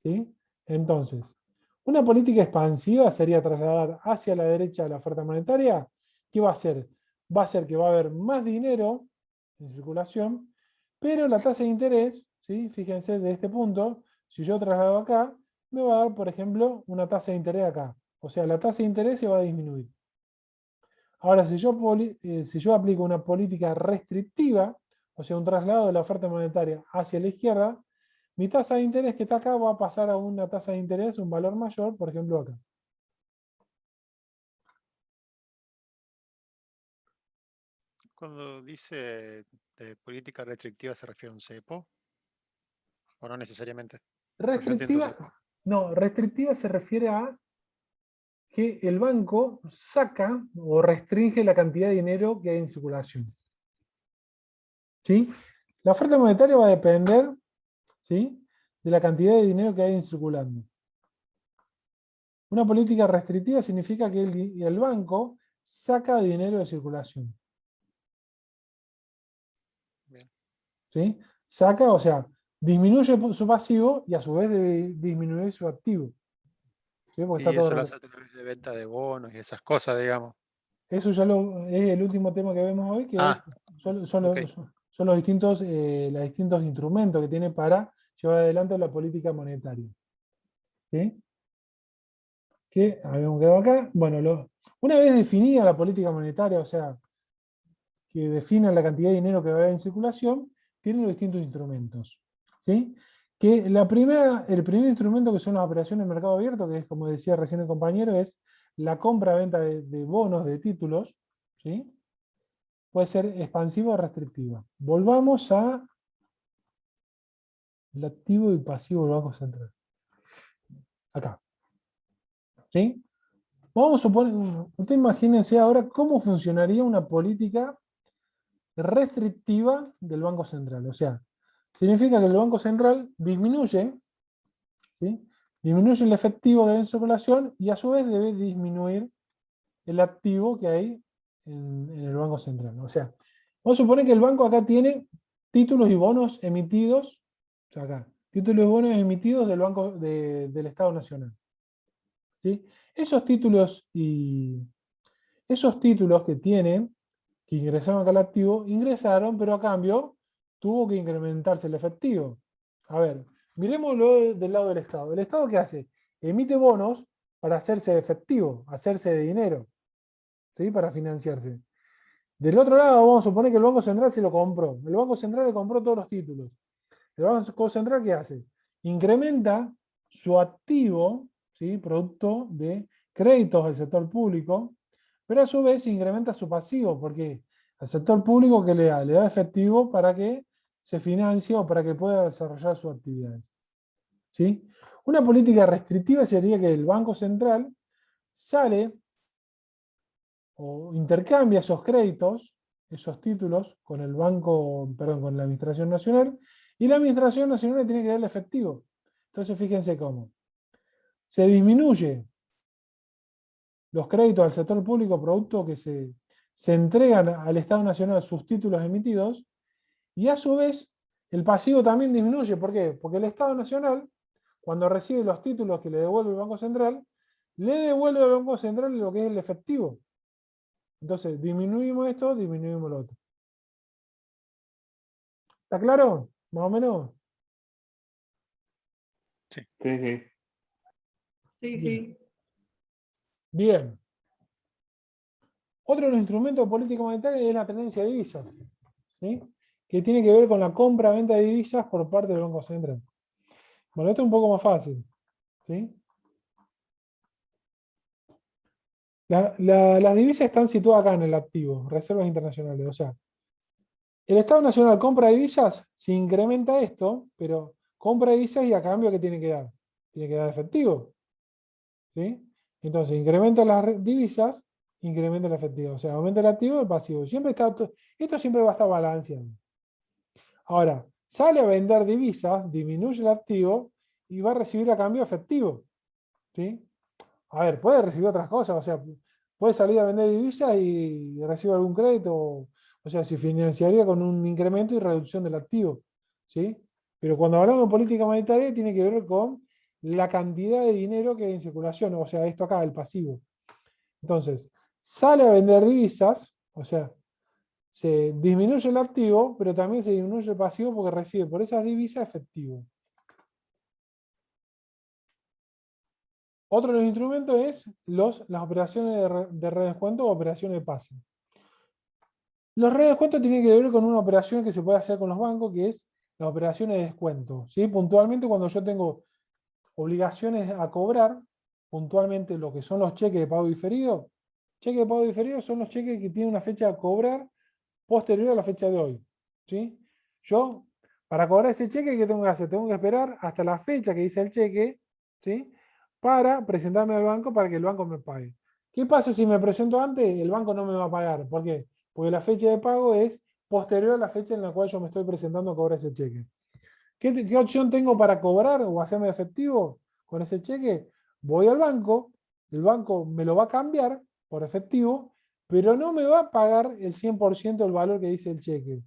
¿Sí? Entonces, una política expansiva sería trasladar hacia la derecha la oferta monetaria. ¿Qué va a hacer? Va a hacer que va a haber más dinero en circulación, pero la tasa de interés, ¿sí? Fíjense de este punto, si yo traslado acá, me va a dar, por ejemplo, una tasa de interés acá. O sea, la tasa de interés se va a disminuir. Ahora, si yo aplico una política restrictiva, o sea, un traslado de la oferta monetaria hacia la izquierda, mi tasa de interés que está acá va a pasar a una tasa de interés, un valor mayor, por ejemplo acá. Cuando dice de política restrictiva, ¿se refiere a un cepo? ¿O no necesariamente? Porque yo entiendo Restrictiva, cepo. no, restrictiva se refiere a que el banco saca o restringe la cantidad de dinero que hay en circulación. ¿Sí? La oferta monetaria va a depender, ¿sí?, de la cantidad de dinero que hay en circulando. Una política restrictiva significa que el banco saca dinero de circulación. Bien. ¿Sí? Saca, o sea, disminuye su pasivo y a su vez debe disminuir su activo. ¿Sí? Porque Sí, está todo eso lo hace a través de venta de bonos y esas cosas, digamos. Eso ya es el último tema que vemos hoy, que Ah, ok. son los distintos instrumentos que tiene para llevar adelante la política monetaria. ¿Sí? Que habíamos quedado acá. Bueno, una vez definida la política monetaria, o sea, que defina la cantidad de dinero que va a haber en circulación, tiene los distintos instrumentos. ¿Sí? Que el primer instrumento, que son las operaciones de mercado abierto, que es, como decía recién el compañero, es la compra-venta de bonos, de títulos. ¿Sí? Puede ser expansiva o restrictiva. Volvamos a el activo y pasivo del Banco Central. Acá. ¿Sí? Vamos a suponer, usted imagínense ahora cómo funcionaría una política restrictiva del Banco Central. O sea, significa que el Banco Central disminuye, ¿sí?, disminuye el efectivo que hay en circulación y a su vez debe disminuir el activo que hay en el Banco Central. O sea, vamos a suponer que el banco acá tiene títulos y bonos emitidos, o sea, acá, títulos y bonos emitidos del Banco del Estado Nacional. ¿Sí? Esos títulos que tienen, que ingresaron acá al activo, ingresaron, pero a cambio tuvo que incrementarse el efectivo. A ver, miremoslo del lado del Estado. ¿El Estado qué hace? Emite bonos para hacerse de efectivo, hacerse de dinero, ¿sí?, para financiarse. Del otro lado, vamos a suponer que el Banco Central se lo compró. El Banco Central le compró todos los títulos. El Banco Central, ¿qué hace? Incrementa su activo, ¿sí?, producto de créditos al sector público, pero a su vez incrementa su pasivo, porque al sector público, ¿qué le da? Le da efectivo para que se financie o para que pueda desarrollar sus actividades. ¿Sí? Una política restrictiva sería que el Banco Central sale o intercambia esos créditos, esos títulos, con el banco, perdón, con la Administración Nacional, y la Administración Nacional le tiene que dar el efectivo. Entonces fíjense cómo. Se disminuye los créditos al sector público producto que se entregan al Estado Nacional sus títulos emitidos, y a su vez el pasivo también disminuye. ¿Por qué? Porque el Estado Nacional, cuando recibe los títulos que le devuelve el Banco Central, le devuelve al Banco Central lo que es el efectivo. Entonces, disminuimos esto, disminuimos lo otro. ¿Está claro? Más o menos. Sí, sí. Sí, sí. Bien. Otro de los instrumentos de política monetaria es la tendencia de divisas, ¿sí?, que tiene que ver con la compra-venta de divisas por parte del Banco Central. Bueno, esto es un poco más fácil, ¿sí? Las divisas están situadas acá en el activo, reservas internacionales. O sea, El Estado Nacional compra divisas, se incrementa esto, pero compra divisas y a cambio ¿qué tiene que dar? Tiene que dar efectivo. ¿Sí? Entonces, incrementa las divisas, incrementa el efectivo. O sea, aumenta el activo y el pasivo. Siempre está, esto siempre va a estar balanceando. Ahora, sale a vender divisas, disminuye el activo y va a recibir a cambio efectivo. ¿Sí? A ver, puede recibir otras cosas, o sea, puede salir a vender divisas y recibir algún crédito, o sea, se financiaría con un incremento y reducción del activo. ¿Sí? Pero cuando hablamos de política monetaria tiene que ver con la cantidad de dinero que hay en circulación, o sea, esto acá, el pasivo. Entonces, sale a vender divisas, o sea, se disminuye el activo, pero también se disminuye el pasivo porque recibe por esas divisas efectivo. Otro de los instrumentos es las operaciones de redescuento o operaciones de pase. Los redescuentos tienen que ver con una operación que se puede hacer con los bancos, que es las operaciones de descuento. ¿Sí? Puntualmente cuando yo tengo obligaciones a cobrar, puntualmente lo que son los cheques de pago diferido. Cheques de pago diferido son los cheques que tienen una fecha a cobrar posterior a la fecha de hoy. ¿Sí? Yo, para cobrar ese cheque, ¿qué tengo que hacer? Tengo que esperar hasta la fecha que dice el cheque, ¿sí? Para presentarme al banco para que el banco me pague. ¿Qué pasa si me presento antes? El banco no me va a pagar. ¿Por qué? Porque la fecha de pago es posterior a la fecha en la cual yo me estoy presentando a cobrar ese cheque. ¿Qué opción tengo para cobrar o hacerme efectivo con ese cheque? Voy al banco, el banco me lo va a cambiar por efectivo, pero no me va a pagar el 100% del valor que dice el cheque,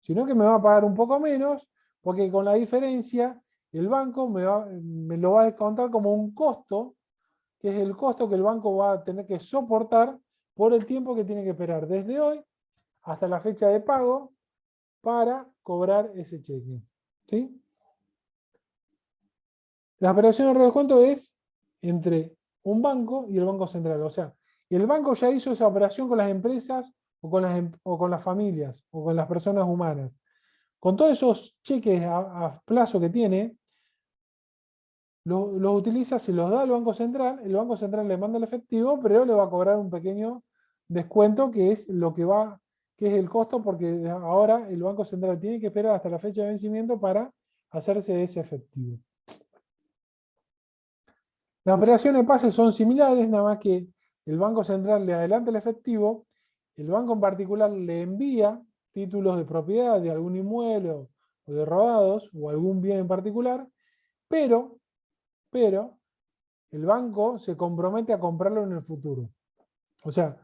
sino que me va a pagar un poco menos, porque con la diferencia el banco me lo va a descontar como un costo, que es el costo que el banco va a tener que soportar por el tiempo que tiene que esperar desde hoy hasta la fecha de pago para cobrar ese cheque. ¿Sí? La operación de redescuento es entre un banco y el Banco Central. O sea, el banco ya hizo esa operación con las empresas o con las familias o con las personas humanas. Con todos esos cheques a plazo que tiene, los utiliza, se los da al Banco Central, el Banco Central le manda el efectivo, pero le va a cobrar un pequeño descuento que es que es el costo, porque ahora el Banco Central tiene que esperar hasta la fecha de vencimiento para hacerse ese efectivo. Las operaciones de pase son similares, nada más que el Banco Central le adelanta el efectivo, el banco en particular le envía títulos de propiedad de algún inmueble o de robados o algún bien en particular, pero el banco se compromete a comprarlo en el futuro. O sea,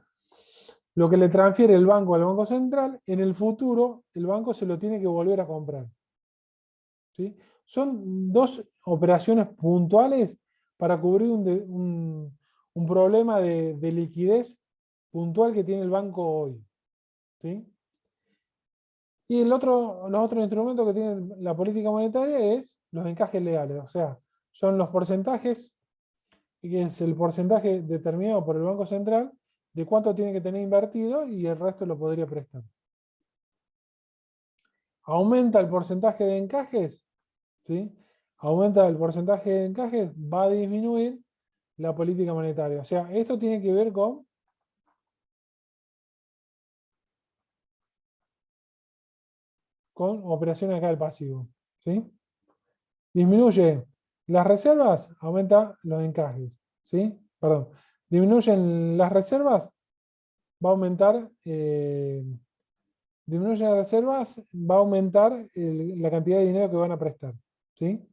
lo que le transfiere el banco al Banco Central, en el futuro el banco se lo tiene que volver a comprar. ¿Sí? Son dos operaciones puntuales para cubrir un problema de liquidez puntual que tiene el banco hoy. ¿Sí? Y los otros instrumentos que tiene la política monetaria es los encajes legales, o sea, son los porcentajes, que es el porcentaje determinado por el Banco Central de cuánto tiene que tener invertido y el resto lo podría prestar. Aumenta el porcentaje de encajes, ¿sí? Aumenta el porcentaje de encajes, va a disminuir la política monetaria. O sea, esto tiene que ver con operaciones acá del pasivo. ¿Sí? Disminuye las reservas, aumenta los encajes. ¿Sí? Perdón. Disminuyen las reservas, va a aumentar. Disminuyen las reservas, va a aumentar la cantidad de dinero que van a prestar. ¿Sí?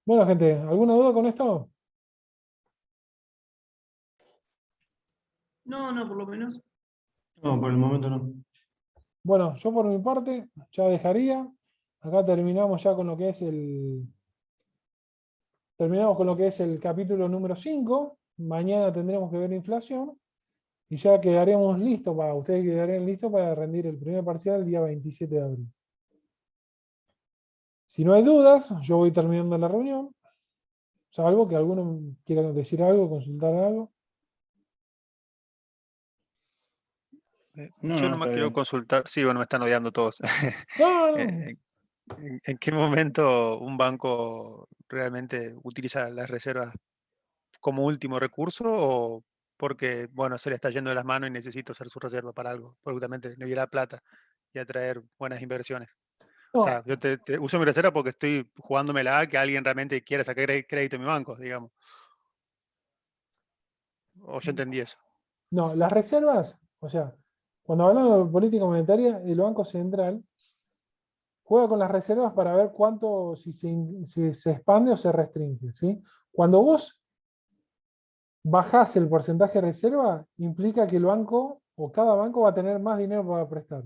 Bueno, gente, ¿alguna duda con esto? No, por lo menos. No, por el momento no. Bueno, yo por mi parte ya dejaría. Acá terminamos ya con lo que es terminamos con lo que es el capítulo número 5. Mañana tendremos que ver la inflación. Y ya quedaremos listos ustedes quedarían listos para rendir el primer parcial el día 27 de abril. Si no hay dudas, yo voy terminando la reunión. Salvo que alguno quiera decir algo, consultar algo. No, Yo no, nomás está quiero bien. consultar, sí, bueno, me están odiando todos. No, no. Eh, ¿En qué momento un banco realmente utiliza las reservas como último recurso o porque, bueno, se le está yendo de las manos y necesito hacer su reserva para algo, porque justamente no la plata y atraer buenas inversiones. O No, sea, yo te uso mi reserva porque estoy jugándomela a que alguien realmente quiera sacar crédito en mi banco, digamos. O yo entendí eso. no, las reservas, o sea, cuando hablamos de política monetaria, el Banco Central juega con las reservas para ver cuánto, si se expande o se restringe, ¿sí? Cuando vos bajás el porcentaje de reserva, implica que el banco o cada banco va a tener más dinero para prestar.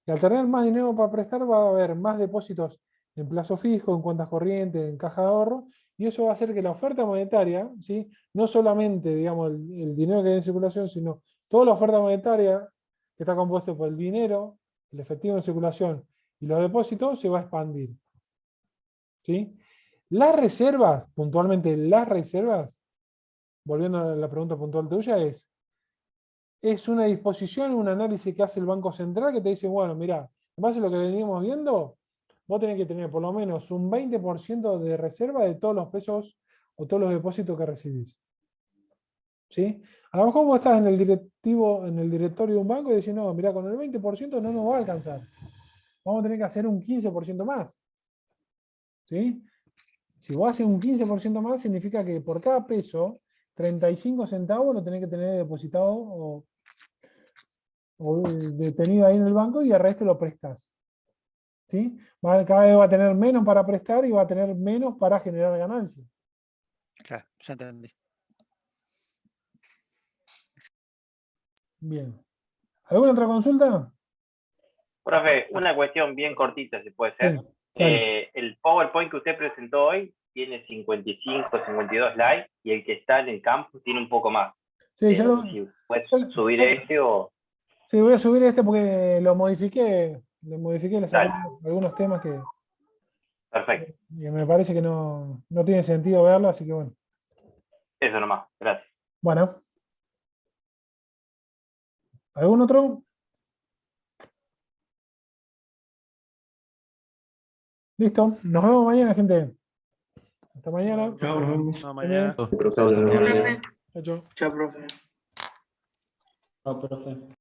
Y al tener más dinero para prestar, va a haber más depósitos en plazo fijo, en cuentas corrientes, en caja de ahorro, y eso va a hacer que la oferta monetaria, ¿sí? No solamente digamos, el dinero que hay en circulación, sino toda la oferta monetaria que está compuesta por el dinero, el efectivo en circulación y los depósitos, se va a expandir. ¿Sí? Las reservas, puntualmente las reservas, volviendo a la pregunta puntual tuya, es una disposición, un análisis que hace el Banco Central que te dice, bueno, mirá, en base a lo que veníamos viendo, vos tenés que tener por lo menos un 20% de reserva de todos los pesos o todos los depósitos que recibís. ¿Sí? A lo mejor vos estás en el directorio de un banco y decís, no, mirá, con el 20% no nos va a alcanzar. Vamos a tener que hacer un 15% más. ¿Sí? Si vos haces un 15% más, significa que por cada peso, 35 centavos lo tenés que tener depositado o detenido ahí en el banco y el resto lo prestás. ¿Sí? Cada vez va a tener menos para prestar y va a tener menos para generar ganancias. Claro, ya entendí. Bien. ¿Alguna otra consulta? Profe, una cuestión bien cortita, si puede ser. Sí, dale. El PowerPoint que usted presentó hoy tiene 55, 52 likes y el que está en el campus tiene un poco más. Sí, ya No sé si puedes subir este o... Sí, voy a subir este porque lo modifiqué, le saqué Dale. algunos temas que Perfecto, me parece que no tiene sentido verlo, así que bueno. eso nomás, gracias. Bueno. ¿Algún otro? Listo. Nos vemos mañana, gente. Hasta mañana. Chao, nos vemos. No, mañana. Profe, Chao, chao. Chao, profe. No, profe.